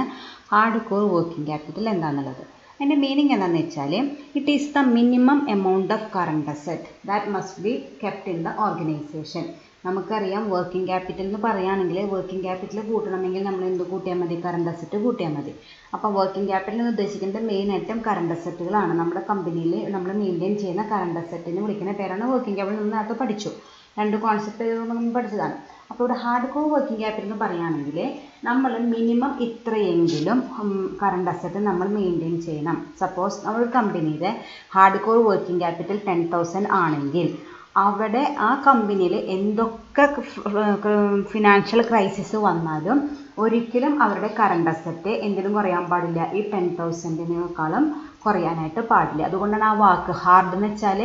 ഹാർഡ് കോർ വർക്കിംഗ് ക്യാപിറ്റൽ എന്താണെന്നുള്ളത്. അതിൻ്റെ മീനിങ് എന്താണെന്ന് വെച്ചാൽ it is the minimum amount of current asset that must be kept in the organisation. നമുക്കറിയാം വർക്കിംഗ് ക്യാപിറ്റൽ എന്ന് പറയുകയാണെങ്കിൽ വർക്കിംഗ് ക്യാപിറ്റൽ കൂട്ടണമെങ്കിൽ നമ്മൾ എന്ത് കൂട്ടിയാൽ മതി, കറണ്ട് അസെറ്റ് കൂട്ടിയാൽ മതി. അപ്പോൾ വർക്കിംഗ് ക്യാപിറ്റൽ എന്ന് ഉദ്ദേശിക്കുന്നത് മെയിൻ ആയിട്ടും കറണ്ട് അസെറ്റുകളാണ്. നമ്മുടെ കമ്പനിയിൽ നമ്മൾ മെയിൻറ്റെയിൻ ചെയ്യുന്ന കറണ്ട് അസെറ്റിന് വിളിക്കുന്ന പേരാണ് വർക്കിംഗ് ക്യാപിറ്റൽ. നമ്മൾ നേരത്തെ പഠിച്ചു, 2 കോൺസെപ്റ്റ് നമ്മൾ പഠിച്ചതാണ്. അപ്പോൾ ഇവിടെ ഹാർഡ് കോർ വർക്കിംഗ് ക്യാപിറ്റൽ എന്ന് പറയുകയാണെങ്കിൽ നമ്മൾ മിനിമം ഇത്രയെങ്കിലും കറണ്ട് അസെറ്റ് നമ്മൾ മെയിൻറ്റെയിൻ ചെയ്യണം. സപ്പോസ് നമ്മൾ കമ്പനിയുടെ ഹാർഡ് കോർ വർക്കിംഗ് ക്യാപിറ്റൽ 10,000 ആണെങ്കിൽ അവിടെ ആ കമ്പനിയിൽ എന്തൊക്കെ ഫിനാൻഷ്യൽ ക്രൈസിസ് വന്നാലും ഒരിക്കലും അവരുടെ കറണ്ട് അസെറ്റ് എന്തിനും കുറയാൻ പാടില്ല, ഈ 10,000-നേക്കാളും കുറയാനായിട്ട് പാടില്ല. അതുകൊണ്ടാണ് ആ വാക്ക് ഹാർഡ് എന്ന് വെച്ചാൽ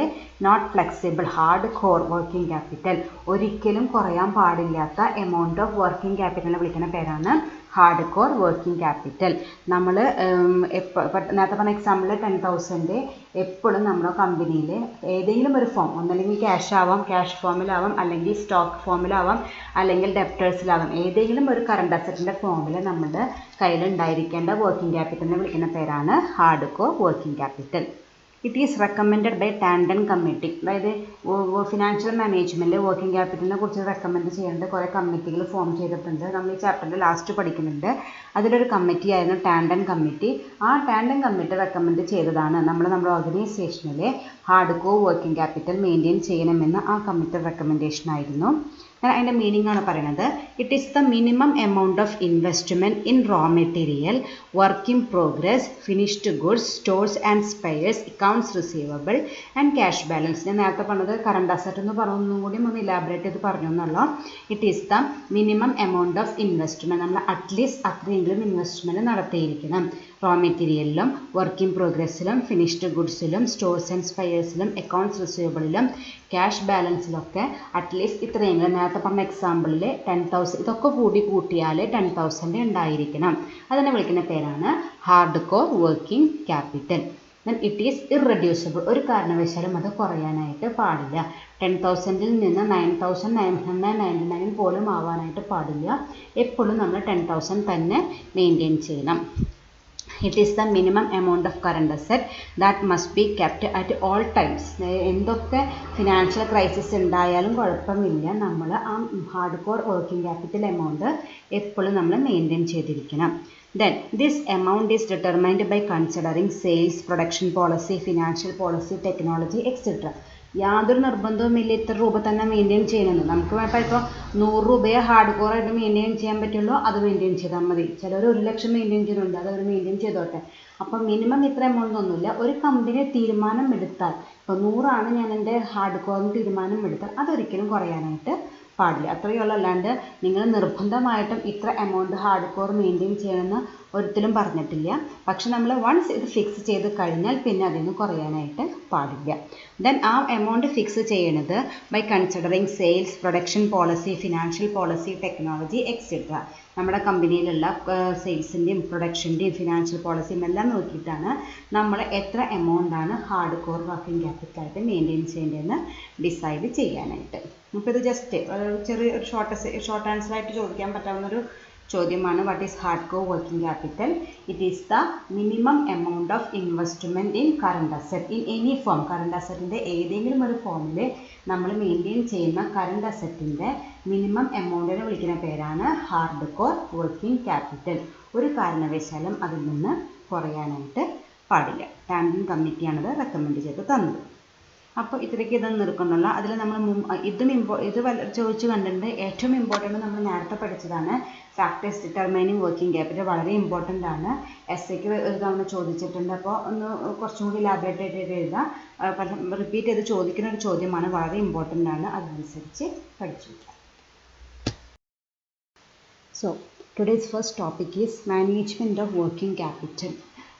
not flexible, hard core working capital, ഒരിക്കലും കുറയാൻ പാടില്ലാത്ത എമൗണ്ട് ഓഫ് വർക്കിംഗ് ക്യാപിറ്റലിനെ വിളിക്കുന്ന പേരാണ് ഹാർഡ് കോർ വർക്കിംഗ് ക്യാപിറ്റൽ. നമ്മൾ നേരത്തെ പറഞ്ഞ എക്സാമ്പിൾ 10,000 എപ്പോഴും നമ്മുടെ കമ്പനിയിൽ ഏതെങ്കിലും ഒരു ഫോം, ഒന്നല്ലെങ്കിൽ ക്യാഷ് ആവാം, ക്യാഷ് ഫോമിലാവാം, അല്ലെങ്കിൽ സ്റ്റോക്ക് ഫോമിലാവാം, അല്ലെങ്കിൽ ഡെപ്റ്റേഴ്സിലാവാം, ഏതെങ്കിലും ഒരു കറണ്ട് അസറ്റിൻ്റെ ഫോമിൽ നമ്മുടെ കയ്യിലുണ്ടായിരിക്കേണ്ട വർക്കിംഗ് ക്യാപിറ്റലിനെ വിളിക്കുന്ന പേരാണ് hard core working capital. It is recommended by Tandon committee. അതായത് ഫിനാൻഷ്യൽ മാനേജ്മെൻറ്റ് വർക്കിംഗ് ക്യാപിറ്റലിനെ കുറിച്ച് റെക്കമെൻഡ് ചെയ്യേണ്ട കുറേ കമ്മിറ്റികൾ ഫോം ചെയ്തിട്ടുണ്ട്. നമ്മൾ ഈ ചാപ്റ്ററിൻ്റെ ലാസ്റ്റ് പഠിക്കുന്നുണ്ട്. അതിലൊരു കമ്മിറ്റി ആയിരുന്നു ടാൻഡൻ കമ്മിറ്റി. ആ ടാൻഡൻ കമ്മിറ്റി റെക്കമെൻഡ് ചെയ്തതാണ് നമ്മുടെ ഓർഗനൈസേഷനിൽ hard core working capital maintain ചെയ്യണമെന്ന് ആ കമ്മിറ്റി റെക്കമെൻഡേഷൻ ആയിരുന്നു. അതിൻ്റെ മീനിങ് ആണ് പറയുന്നത്. It is the minimum amount of investment in raw material, work in progress, finished goods, stores and spares, accounts receivable and cash balance. ഞാൻ നേരത്തെ പറഞ്ഞത് current asset എന്ന് പറഞ്ഞൊന്നും കൂടി ഒന്ന് ഇലാബറേറ്റ് ചെയ്ത് പറഞ്ഞു എന്നല്ലോ. It is the minimum amount of investment. നമ്മൾ അറ്റ്ലീസ്റ്റ് അത്രയെങ്കിലും ഇൻവെസ്റ്റ്മെൻറ്റ് നടത്തിയിരിക്കണം. റോ മെറ്റീരിയലിലും, വർക്ക് ഇൻ പ്രോഗ്രസ്സിലും, ഫിനിഷ്ഡ് ഗുഡ്സിലും, സ്റ്റോർസ് ആൻഡ് സ്പെയർസിലും, അക്കൗണ്ട്സ് റിസീവബിളിലും, ക്യാഷ് ബാലൻസിലൊക്കെ അറ്റ്ലീസ്റ്റ് ഇത്രയെങ്കിലും നേരത്തെ പറഞ്ഞ എക്സാമ്പിളിൽ 10,000 ഇതൊക്കെ കൂട്ടിയാൽ 10,000 ഉണ്ടായിരിക്കണം. അതിനെ വിളിക്കുന്ന പേരാണ് hard core working capital. Then it is irreducible. ഒരു കാരണവശാലും അത് കുറയാനായിട്ട് പാടില്ല. 10,000-ൽ നിന്ന് 9,999 പോലും ആവാനായിട്ട് പാടില്ല. എപ്പോഴും നമ്മൾ 10,000 തന്നെ മെയിൻറ്റെയിൻ ചെയ്യണം. It is the minimum amount of current asset that must be kept at all times. എന്തൊക്കെ ഫിനാൻഷ്യൽ ക്രൈസിസ് ഉണ്ടായാലും കുഴപ്പമില്ല, നമ്മൾ ആ hard core working capital amount എപ്പോഴും നമ്മൾ മെയിൻറ്റെയിൻ ചെയ്തിരിക്കണം. Then this amount is determined by considering sales, production policy, financial policy, technology, etc. യാതൊരു നിർബന്ധവുമില്ല ഇത്ര രൂപ തന്നെ മെയിൻറ്റെയിൻ ചെയ്യണമെന്ന്. നമുക്ക് ഇപ്പോൾ 100 രൂപയെ ഹാർഡ് കോർ ആയിട്ട് മെയിൻറ്റെയിൻ ചെയ്യാൻ പറ്റുള്ളൂ, അത് മെയിൻറ്റെയിൻ ചെയ്താൽ മതി. ചിലർ 1,00,000 മെയിൻറ്റെയിൻ ചെയ്യുന്നുണ്ട്, അത് അവർ മെയിൻറ്റെയിൻ ചെയ്തോട്ടെ. അപ്പം മിനിമം ഇത്ര എമൗണ്ട് ഒന്നുമില്ല. ഒരു കമ്പനി തീരുമാനം എടുത്താൽ ഇപ്പോൾ 100 ആണ് ഞാൻ എൻ്റെ ഹാർഡ് കോറിന് തീരുമാനം എടുത്താൽ അതൊരിക്കലും കുറയാനായിട്ട് പാടില്ല. അത്രയേ ഉള്ളൂ. അല്ലാണ്ട് നിങ്ങൾ നിർബന്ധമായിട്ടും ഇത്ര എമൗണ്ട് ഹാർഡ് കോർ മെയിൻറ്റെയിൻ ചെയ്യണമെന്ന് ഒരിക്കലും പറഞ്ഞിട്ടില്ല. പക്ഷെ നമ്മൾ വൺസ് ഇത് ഫിക്സ് ചെയ്ത് കഴിഞ്ഞാൽ പിന്നെ അതിൽ നിന്ന് കുറയാനായിട്ട് പാടില്ല. ദെൻ ആ എമൗണ്ട് ഫിക്സ് ചെയ്യണത് by considering sales, production policy, financial policy, technology etcetera. നമ്മുടെ കമ്പനിയിലുള്ള സെയിൽസിൻ്റെയും പ്രൊഡക്ഷൻ്റെയും ഫിനാൻഷ്യൽ പോളിസിയും എല്ലാം നോക്കിയിട്ടാണ് നമ്മൾ എത്ര എമൗണ്ടാണ് ഹാർഡ് കോർ വർക്കിംഗ് ക്യാപിറ്റലായിട്ട് മെയിൻറ്റെയിൻ ചെയ്യേണ്ടതെന്ന് ഡിസൈഡ് ചെയ്യാനായിട്ട്. അപ്പോൾ ഇത് ജസ്റ്റ് ചെറിയൊരു ഷോർട്ട് ആൻസറായിട്ട് ചോദിക്കാൻ പറ്റാവുന്നൊരു ചോദ്യമാണ്. What is hard core working capital? It is the minimum amount of investment in current asset in any form. Current അസറ്റിൻ്റെ ഏതെങ്കിലും ഒരു ഫോമിൽ നമ്മൾ മെയിൻറ്റെയിൻ ചെയ്യുന്ന കറണ്ട് അസറ്റിൻ്റെ മിനിമം എമൗണ്ടിനെ വിളിക്കുന്ന പേരാണ് ഹാർഡ് കോർ വർക്കിംഗ് ക്യാപിറ്റൽ. ഒരു കാരണവശാലും അതിൽ നിന്ന് കുറയാനായിട്ട് പാടില്ല. ടാൻഡിങ് കമ്മിറ്റിയാണത് റെക്കമെൻഡ് ചെയ്ത് തന്നത്. അപ്പോൾ ഇത്രയ്ക്ക് ഇതൊന്നും നിർക്കുന്നുള്ള അതിൽ നമ്മൾ ഇത് ചോദിച്ചു കണ്ടിട്ടുണ്ട്. ഏറ്റവും ഇമ്പോർട്ടൻ്റ് നമ്മൾ നേരത്തെ പഠിച്ചതാണ് ഫാക്ടേഴ്സ് ഡിറ്റർമൈനിങ് വർക്കിംഗ് ക്യാപിറ്റൽ. വളരെ ഇമ്പോർട്ടൻ്റ് ആണ്. എസ്സേക്ക് ഒരു തവണ ചോദിച്ചിട്ടുണ്ട്. അപ്പോൾ ഒന്ന് കുറച്ചും കൂടി ഇലാബറേറ്റ് ആയിട്ട് എഴുതാം. റിപ്പീറ്റ് ചെയ്ത് ചോദിക്കുന്ന ഒരു ചോദ്യമാണ്. വളരെ ഇമ്പോർട്ടൻ്റ് ആണ്. അതനുസരിച്ച് പഠിച്ചു വയ്ക്കാം. So today's first topic is management of working capital.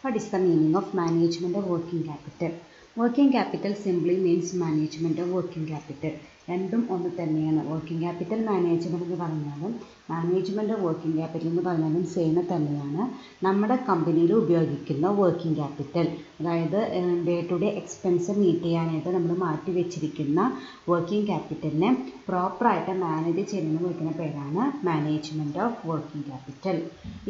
What is the meaning of management of working capital? Working capital simply means management of working capital. രണ്ടും ഒന്ന് തന്നെയാണ്. വർക്കിംഗ് ക്യാപിറ്റൽ മാനേജ്മെൻറ്റ് എന്ന് പറഞ്ഞാലും മാനേജ്മെൻറ്റ് ഓഫ് വർക്കിംഗ് ക്യാപിറ്റൽ എന്ന് പറഞ്ഞാലും same തന്നെയാണ്. നമ്മുടെ കമ്പനിയിൽ ഉപയോഗിക്കുന്ന വർക്കിംഗ് ക്യാപിറ്റൽ, അതായത് day to day expense meet ചെയ്യാനായിട്ട് നമ്മൾ മാറ്റി വെച്ചിരിക്കുന്ന വർക്കിംഗ് ക്യാപിറ്റലിനെ പ്രോപ്പറായിട്ട് മാനേജ് ചെയ്യുന്ന വിളിക്കുന്ന പേരാണ് management of working capital.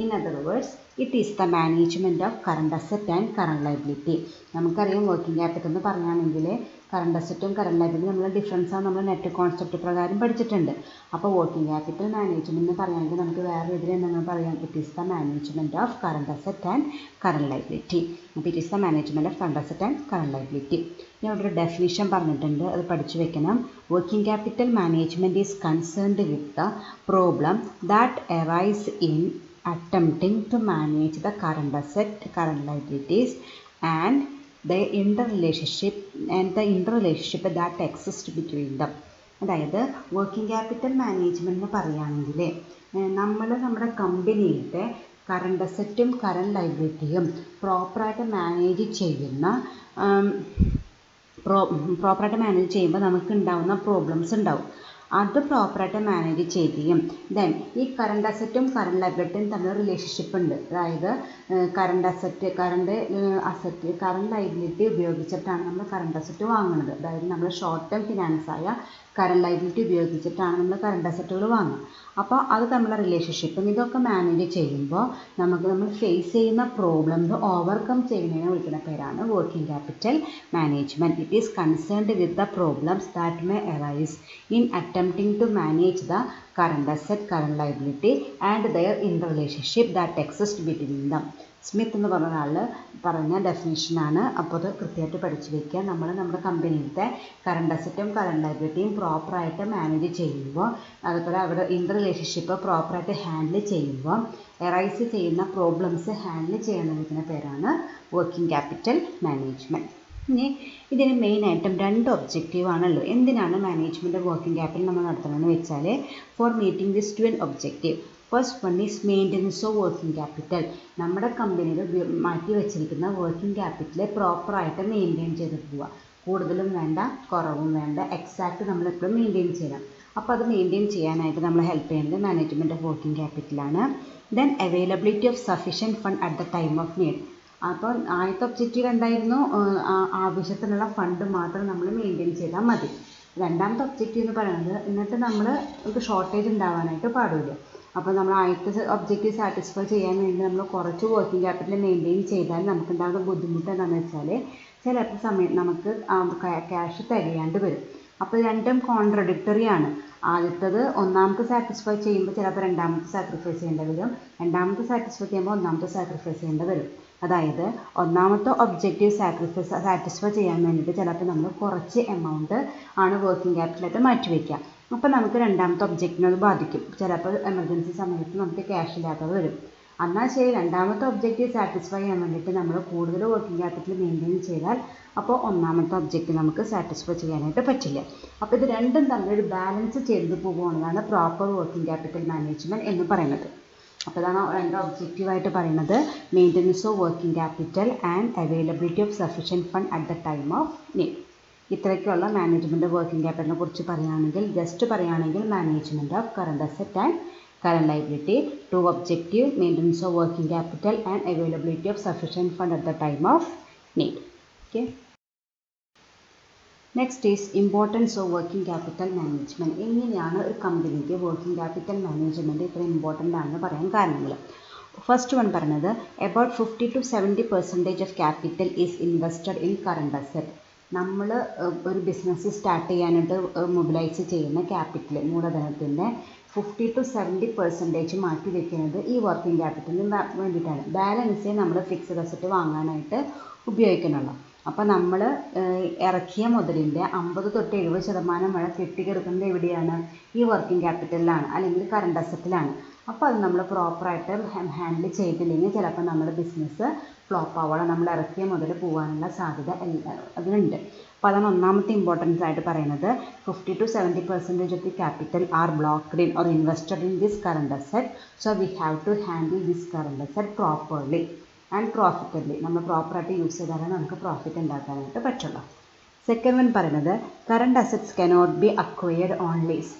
In other words it is the management of current asset and current liability. നമുക്കറിയാം വർക്കിംഗ് ക്യാപിറ്റൽ എന്ന് പറയുകയാണെങ്കിൽ കറണ്ട് അസറ്റും കറണ്ട് ലയബിലിറ്റി നമ്മൾ ഡിഫറൻസ് നമ്മൾ നെറ്റ് കോൺസെപ്റ്റ് പ്രകാരം പഠിച്ചിട്ടുണ്ട്. അപ്പോൾ വർക്കിംഗ് ക്യാപിറ്റൽ മാനേജ്മെൻറ്റ് എന്ന് പറയുകയാണെങ്കിൽ നമുക്ക് വേറെ ഇതിൽ എന്തെങ്കിലും പറയാം. It is the management of current asset and current liability. അപ്പോൾ it is the management of current asset and current liability. ഞാൻ ഇവിടെ ഒരു ഡെഫിനിഷൻ പറഞ്ഞിട്ടുണ്ട്, അത് പഠിച്ചു വെക്കണം. Working capital management is concerned with the problem that arise in attempting to manage the current asset, current liabilities and the interrelationship that exists between them. അതായത് working capital management എന്ന് പറയുകയാണെങ്കിൽ നമ്മുടെ കമ്പനിയുടെ കറണ്ട് അസറ്റും കറണ്ട് ലയബിലിറ്റിയും പ്രോപ്പറായിട്ട് manage ചെയ്യുമ്പോൾ നമുക്ക് ഉണ്ടാകുന്ന problems ഉണ്ടാവും. അത് പ്രോപ്പറായിട്ട് മാനേജ് ചെയ്യുകയും ദെൻ ഈ കറണ്ട് അസറ്റും കറണ്ട് ലയബിലിറ്റിയും തമ്മിൽ റിലേഷൻഷിപ്പ് ഉണ്ട്. അതായത് കറണ്ട് ലയബിലിറ്റി ഉപയോഗിച്ചിട്ടാണ് നമ്മൾ കറണ്ട് അസറ്റ് വാങ്ങുന്നത്. അതായത് നമ്മൾ ഷോർട്ട് ടേം ഫിനാൻസായ കറണ്ട് ലയബിലിറ്റി ഉപയോഗിച്ചിട്ടാണ് നമ്മൾ കറണ്ട് അസറ്റുകൾ വാങ്ങുക. അപ്പോൾ അത് തമ്മിലുള്ള റിലേഷൻഷിപ്പും ഇതൊക്കെ മാനേജ് ചെയ്യുമ്പോൾ നമ്മൾ ഫേസ് ചെയ്യുന്ന പ്രോബ്ലംസ് ഓവർകം ചെയ്യുന്നതിനെ വിളിക്കുന്ന പേരാണ് working capital management. It is concerned with the problems that may arise in attempting to manage the current asset, current liability and their interrelationship that exists between them. Smith എന്ന് പറഞ്ഞ ആൾ പറഞ്ഞ ഡെഫിനിഷനാണ്. അപ്പോൾ അത് കൃത്യമായിട്ട് പഠിച്ചു വയ്ക്കുക. നമ്മുടെ കമ്പനിയിലത്തെ കറണ്ട് അസറ്റും കറണ്ട് ലയബിലിറ്റിയും പ്രോപ്പറായിട്ട് മാനേജ് ചെയ്യുമ്പോൾ, അതുപോലെ അവരുടെ ഇൻ്റർ റിലേഷൻഷിപ്പ് പ്രോപ്പറായിട്ട് ഹാൻഡിൽ ചെയ്യുമ്പോൾ എറൈസ് ചെയ്യുന്ന പ്രോബ്ലംസ് ഹാൻഡിൽ ചെയ്യുന്ന പേരാണ് വർക്കിംഗ് ക്യാപിറ്റൽ മാനേജ്മെൻറ്റ്. ഇനി ഇതിന് മെയിനായിട്ടും 2 ഒബ്ജക്റ്റീവാണുള്ളത്. എന്തിനാണ് മാനേജ്മെൻറ്റ് ഓഫ് വർക്കിംഗ് ക്യാപിറ്റൽ നമ്മൾ നടത്തുന്നതെന്ന് വെച്ചാൽ four meeting this ട്വൻ objective. First one is maintenance of working capital. നമ്മുടെ കമ്പനിയിൽ മാറ്റി വെച്ചിരിക്കുന്ന വർക്കിംഗ് ക്യാപിറ്റൽ പ്രോപ്പറായിട്ട് മെയിൻറ്റെയിൻ ചെയ്ത് പോവുക. കൂടുതലും വേണ്ട, കുറവും വേണ്ട, എക്സാക്റ്റ് നമ്മളെപ്പോഴും മെയിൻറ്റെയിൻ ചെയ്യണം. അപ്പോൾ അത് മെയിൻറ്റെയിൻ ചെയ്യാനായിട്ട് നമ്മൾ ഹെൽപ്പ് ചെയ്യുന്നത് മാനേജ്മെൻറ്റ് ഓഫ് വർക്കിംഗ് ക്യാപിറ്റലാണ്. Then availability of sufficient fund at the time of need. അപ്പോൾ ആദ്യത്തെ ഒബ്ജക്റ്റീവ് എന്തായിരുന്നു? ആവശ്യത്തിനുള്ള ഫണ്ട് മാത്രം നമ്മൾ മെയിൻറ്റെയിൻ ചെയ്താൽ മതി. രണ്ടാമത്തെ ഒബ്ജക്റ്റീവ് എന്ന് പറയുന്നത് എന്നിട്ട് നമുക്ക് ഷോർട്ടേജ് ഉണ്ടാവാനായിട്ട് പാടില്ല. അപ്പോൾ നമ്മൾ ആദ്യത്തെ ഒബ്ജക്റ്റീവ് സാറ്റിസ്ഫൈ ചെയ്യാൻ വേണ്ടി നമ്മൾ കുറച്ച് വർക്കിംഗ് ക്യാപിറ്റൽ മെയിൻറ്റെയിൻ ചെയ്താൽ നമുക്കുണ്ടാകുന്ന ബുദ്ധിമുട്ട് എന്താണെന്ന് വെച്ചാൽ ചിലപ്പോൾ നമുക്ക് ക്യാഷ് തികയാണ്ട് വരും. അപ്പോൾ രണ്ടും കോൺട്രഡിക്ടറി ആണ്. ആദ്യത്തത് ഒന്നാമത്തെ സാറ്റിസ്ഫൈ ചെയ്യുമ്പോൾ ചിലപ്പോൾ രണ്ടാമത്തെ സാക്രിഫൈസ് ചെയ്യേണ്ടി വരും, രണ്ടാമത്തെ സാറ്റിസ്ഫൈ ചെയ്യുമ്പോൾ ഒന്നാമത്തെ സാക്രിഫൈസ് ചെയ്യേണ്ടി വരും. അതായത് ഒന്നാമത്തെ ഒബ്ജക്റ്റീവ് സാറ്റിസ്ഫൈ ചെയ്യാൻ വേണ്ടിയിട്ട് ചിലപ്പോൾ നമ്മൾ കുറച്ച് എമൗണ്ട് ആണ് വർക്കിംഗ് ക്യാപിറ്റലായിട്ട് മാറ്റി വയ്ക്കുക. അപ്പോൾ നമുക്ക് രണ്ടാമത്തെ ഒബ്ജക്റ്റിനെ അത് ബാധിക്കും. ചിലപ്പോൾ എമർജൻസി സമയത്ത് നമുക്ക് ക്യാഷ് ഇല്ലാത്തത് വരും. എന്നാൽ ശരി, രണ്ടാമത്തെ ഒബ്ജക്റ്റീവ് സാറ്റിസ്ഫൈ ചെയ്യാൻ വേണ്ടിയിട്ട് നമ്മൾ കൂടുതൽ വർക്കിംഗ് ക്യാപിറ്റൽ മെയിൻറ്റെയിൻ ചെയ്താൽ അപ്പോൾ ഒന്നാമത്തെ ഒബ്ജക്റ്റീവ് നമുക്ക് സാറ്റിസ്ഫൈ ചെയ്യാനായിട്ട് പറ്റില്ല. അപ്പോൾ ഇത് രണ്ടും തമ്മിലൊരു ബാലൻസ് ചെയ്ത് പോകുന്നതാണ് പ്രോപ്പർ വർക്കിംഗ് ക്യാപിറ്റൽ മാനേജ്മെൻറ്റ് എന്ന് പറയുന്നത്. അപ്പോൾ ഇതാണ് രണ്ട് ഒബ്ജക്റ്റീവായിട്ട് പറയുന്നത്, maintenance of working capital and availability of sufficient fund at the time of need. ഇത്രയ്ക്കുള്ള മാനേജ്മെൻറ്റ് വർക്കിംഗ് ക്യാപിറ്റലിനെ കുറിച്ച് പറയുകയാണെങ്കിൽ, ജസ്റ്റ് പറയുകയാണെങ്കിൽ management of current asset and current liability, two objective maintenance of working capital and availability of sufficient fund at the time of need. Okay, next is importance of working capital management. എങ്ങനെയാണ് ഒരു കമ്പനിക്ക് working capital management ഇത്ര important ആണെന്ന് പറയാൻ കാരണങ്ങൾ. First one പറയുന്നത്, about 50 to 70% of capital is invested in current asset. നമ്മൾ ഒരു ബിസിനസ് സ്റ്റാർട്ട് ചെയ്യാനായിട്ട് മൊബിലൈസ് ചെയ്യുന്ന ക്യാപിറ്റൽ, മൂലധനത്തിൻ്റെ 50 to 70% മാറ്റി വെക്കുന്നത് ഈ വർക്കിംഗ് ക്യാപിറ്റലിന് വേണ്ടിയിട്ടാണ്. ബാലൻസേ നമ്മൾ ഫിക്സഡ് അസറ്റ് വാങ്ങാനായിട്ട് ഉപയോഗിക്കുന്നുള്ളൂ. അപ്പോൾ നമ്മൾ ഇറക്കിയ മുതലിൻ്റെ 50 തൊട്ട് 70% വരെ കെട്ടിക്കിടക്കുന്നത് എവിടെയാണ്? ഈ വർക്കിംഗ് ക്യാപിറ്റലിലാണ്, അല്ലെങ്കിൽ കറണ്ട് അസറ്റിലാണ്. അപ്പോൾ അത് നമ്മൾ പ്രോപ്പറായിട്ട് ഹാൻഡിൽ ചെയ്തില്ലെങ്കിൽ ചിലപ്പോൾ നമ്മുടെ ബിസിനസ് ഫ്ലോപ്പ് ആവണം, നമ്മൾ ഇറക്കിയ മുതൽ പോകാനുള്ള സാധ്യത അതിനുണ്ട്. അപ്പോൾ അതാണ് ഒന്നാമത്തെ ഇമ്പോർട്ടൻസ് ആയിട്ട് പറയുന്നത്. 50 to 70% of the capital are blocked in or invested in this current asset. So we have to handle this current asset properly and profitably. നമ്മൾ പ്രോപ്പറായിട്ട് യൂസ് ചെയ്താലേ നമുക്ക് പ്രോഫിറ്റ് ഉണ്ടാക്കാനായിട്ട് പറ്റുള്ളൂ. സെക്കൻഡ് വൺ പറയുന്നത്, current assets cannot be acquired on lease.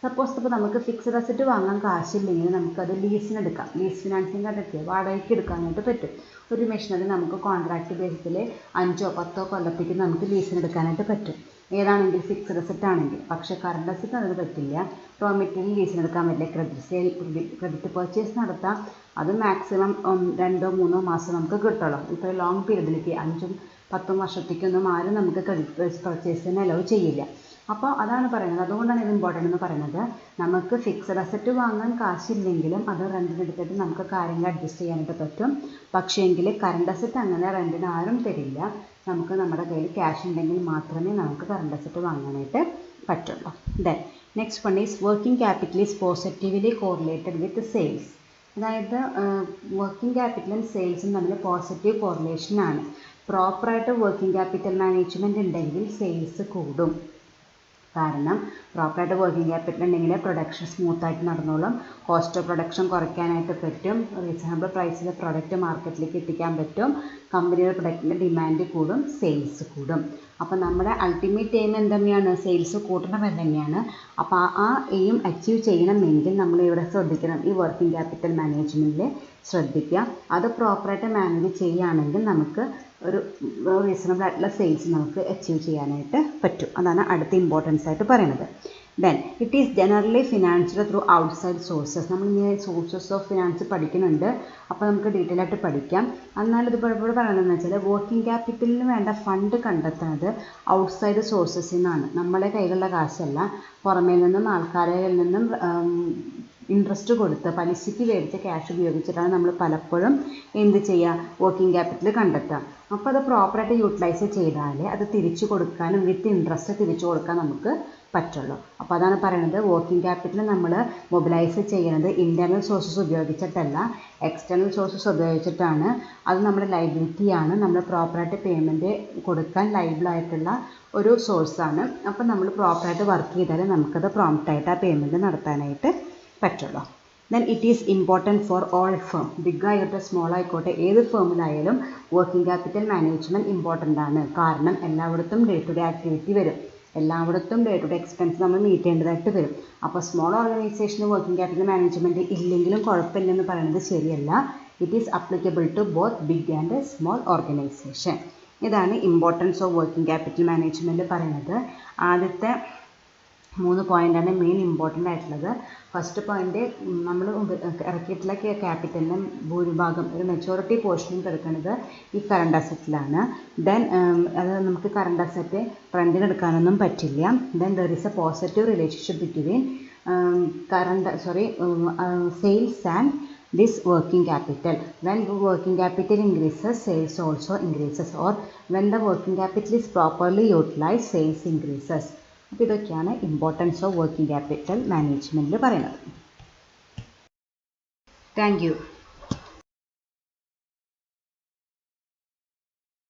Suppose ഇപ്പോൾ നമുക്ക് fixed asset വാങ്ങാൻ കാശില്ലെങ്കിൽ നമുക്കത് ലീസിന് എടുക്കാം. ലീസ് ഫിനാൻസിങ് കണ്ടെത്തി വാടകയ്ക്ക് എടുക്കാനായിട്ട് പറ്റും. ഒരു മെഷീനറി നമുക്ക് കോൺട്രാക്ട് ബേസിൽ 5 or 10 കൊല്ലത്തേക്ക് നമുക്ക് ലീസിന് എടുക്കാനായിട്ട് പറ്റും, ഏതാണെങ്കിൽ ഫിക്സഡ് അസറ്റ് ആണെങ്കിൽ. പക്ഷേ കറണ്ട് അസറ്റ് അത് പറ്റില്ല. റോ മെറ്റീരിയൽ ലീസിന് എടുക്കാൻ പറ്റില്ല. ക്രെഡിറ്റ് പർച്ചേസ് നടത്താം, അത് മാക്സിമം 2-3 മാസം നമുക്ക് കിട്ടുള്ളൂ. ഇപ്പോൾ ലോങ് പീരീഡിലേക്ക് 5-10 വർഷത്തേക്കൊന്നും ആരും നമുക്ക് ക്രെഡിറ്റ് പർച്ചേസിന് അലൗ ചെയ്യില്ല. അപ്പോൾ അതാണ് പറയുന്നത്, അതുകൊണ്ടാണ് ഇത് ഇമ്പോർട്ടൻ്റ് എന്ന് പറയുന്നത്. നമുക്ക് ഫിക്സഡ് അസറ്റ് വാങ്ങാൻ കാശില്ലെങ്കിലും അത് റെൻറ്റിനെടുത്തിട്ട് നമുക്ക് കാര്യങ്ങൾ അഡ്ജസ്റ്റ് ചെയ്യാനായിട്ട് പറ്റും. പക്ഷേങ്കിൽ കറണ്ട് അസറ്റ് അങ്ങനെ റെൻറ്റിന് ആരും തരില്ല. നമുക്ക് നമ്മുടെ കയ്യിൽ ക്യാഷ് ഉണ്ടെങ്കിൽ മാത്രമേ നമുക്ക് കറണ്ട് അസറ്റ് വാങ്ങാനായിട്ട് പറ്റുള്ളൂ. Then next one is working capital is positively correlated with sales. അതായത് വർക്കിംഗ് ക്യാപിറ്റലും സെയിൽസും തമ്മിൽ പോസിറ്റീവ് കോറിലേഷനാണ്. പ്രോപ്പറായിട്ട് വർക്കിംഗ് ക്യാപിറ്റൽ മാനേജ്മെൻറ്റ് ഉണ്ടെങ്കിൽ സെയിൽസ് കൂടും. കാരണം പ്രോപ്പറായിട്ട് വർക്കിംഗ് ക്യാപിറ്റൽ ഉണ്ടെങ്കിൽ പ്രൊഡക്ഷൻ സ്മൂത്തായിട്ട് നടന്നോളും. കോസ്റ്റ് ഓഫ് പ്രൊഡക്ഷൻ കുറയ്ക്കാനായിട്ട് പറ്റും. റീസണബിൾ പ്രൈസിൽ പ്രൊഡക്റ്റ് മാർക്കറ്റിലേക്ക് എത്തിക്കാൻ പറ്റും. കമ്പനിയുടെ പ്രൊഡക്റ്റിൻ്റെ ഡിമാൻഡ് കൂടും, സെയിൽസ് കൂടും. അപ്പോൾ നമ്മുടെ അൾട്ടിമേറ്റ് എയിം എന്തുതന്നെയാണ്? സെയിൽസ് കൂട്ടണം എന്ന് തന്നെയാണ്. അപ്പോൾ ആ എയിം അച്ചീവ് ചെയ്യണമെങ്കിൽ നമ്മൾ ഇവിടെ ശ്രദ്ധിക്കണം, ഈ വർക്കിംഗ് ക്യാപിറ്റൽ മാനേജ്മെൻറ്റിൽ ശ്രദ്ധിക്കുക. അത് പ്രോപ്പറായിട്ട് മാനേജ് ചെയ്യുകയാണെങ്കിൽ നമുക്ക് ഒരു റീസണബിൾ ആയിട്ടുള്ള സെയിൽസ് നമുക്ക് അച്ചീവ് ചെയ്യാനായിട്ട് പറ്റും. അതാണ് അടുത്ത ഇമ്പോർട്ടൻസ് ആയിട്ട് പറയുന്നത്. Then it is generally financed through outside sources. നമ്മളിങ്ങനെ സോഴ്സസ് ഓഫ് ഫിനാൻസ് പഠിക്കുന്നുണ്ട്, അപ്പോൾ നമുക്ക് ഡീറ്റെയിൽ ആയിട്ട് പഠിക്കാം. എന്നാൽ ഇത് ഇവിടെ പറയുന്നതെന്ന് വെച്ചാൽ വർക്കിംഗ് ക്യാപിറ്റലിന് വേണ്ട ഫണ്ട് കണ്ടെത്തുന്നത് ഔട്ട്സൈഡ് സോഴ്സസിൽ നിന്നാണ്. നമ്മുടെ കയ്യിലുള്ള കാശല്ല, പുറമേ നിന്നും ആൾക്കാരിൽ നിന്നും ഇൻട്രസ്റ്റ് കൊടുത്ത് പലിശയ്ക്ക് മേടിച്ച ക്യാഷ് ഉപയോഗിച്ചിട്ടാണ് നമ്മൾ പലപ്പോഴും എന്ത് ചെയ്യുക, വർക്കിംഗ് ക്യാപിറ്റൽ കണ്ടെത്തുക. അപ്പോൾ അത് പ്രോപ്പറായിട്ട് യൂട്ടിലൈസ് ചെയ്താലേ അത് തിരിച്ചു കൊടുക്കാനും വിത്ത് ഇൻട്രസ്റ്റ് തിരിച്ചു കൊടുക്കാൻ നമുക്ക് പറ്റുള്ളൂ. അപ്പോൾ അതാണ് പറയുന്നത്, വർക്കിംഗ് ക്യാപിറ്റൽ നമ്മൾ മൊബിലൈസ് ചെയ്യുന്നത് ഇൻറ്റേർണൽ സോഴ്സസ് ഉപയോഗിച്ചിട്ടല്ല, എക്സ്റ്റേണൽ സോഴ്സസ് ഉപയോഗിച്ചിട്ടാണ്. അത് നമ്മുടെ ലൈബിലിറ്റിയാണ്. നമ്മൾ പ്രോപ്പറായിട്ട് പേയ്മെൻറ്റ് കൊടുക്കാൻ ലൈബിളായിട്ടുള്ള ഒരു സോഴ്സാണ്. അപ്പോൾ നമ്മൾ പ്രോപ്പറായിട്ട് വർക്ക് ചെയ്താലേ നമുക്കത് പ്രോംപ്റ്റായിട്ട് ആ പേയ്മെൻറ്റ് നടത്താനായിട്ട് പറ്റുള്ളൂ. Then it is important for all firm. Big ആയിക്കോട്ടെ സ്മോൾ ആയിക്കോട്ടെ ഏത് ഫേമിലായാലും വർക്കിംഗ് ക്യാപിറ്റൽ മാനേജ്മെൻറ്റ് ഇമ്പോർട്ടൻ്റ് ആണ്. കാരണം എല്ലായിടത്തും ഡേ ടു ഡേ ആക്ടിവിറ്റി വരും, എല്ലായിടത്തും ഡേ ടു ഡേ എക്സ്പെൻസ് നമ്മൾ മീറ്റ് ചെയ്യേണ്ടതായിട്ട് വരും. അപ്പോൾ സ്മോൾ ഓർഗനൈസേഷന് വർക്കിംഗ് ക്യാപിറ്റൽ മാനേജ്മെൻറ്റ് ഇല്ലെങ്കിലും കുഴപ്പമില്ലെന്ന് പറയുന്നത് ശരിയല്ല. It is applicable to both big and small organisation. ഇതാണ് importance of working capital management പറയുന്നത്. ആദ്യത്തെ 3 പോയിൻ്റാണ് മെയിൻ ഇമ്പോർട്ടൻ്റ് ആയിട്ടുള്ളത്. ഫസ്റ്റ് പോയിൻ്റ്, നമ്മൾ ഇറക്കിയിട്ടുള്ള ക്യാപിറ്റലിൻ്റെ ഭൂരിഭാഗം ഒരു മെജോറിറ്റി പോർഷനും കിടക്കുന്നത് ഈ കറണ്ട് അസറ്റിലാണ്. ദെൻ അത് നമുക്ക് കറണ്ട് അസറ്റ് റെൻറ്റിന് എടുക്കാനൊന്നും പറ്റില്ല. Then there is A positive relationship between sales and this working capital. When working capital increases, sales also increases, or when the working capital is properly utilized, sales increases. അപ്പോൾ ഇതൊക്കെയാണ് importance of working capital മാനേജ്മെൻറ്റിൽ പറയുന്നത്. Thank you.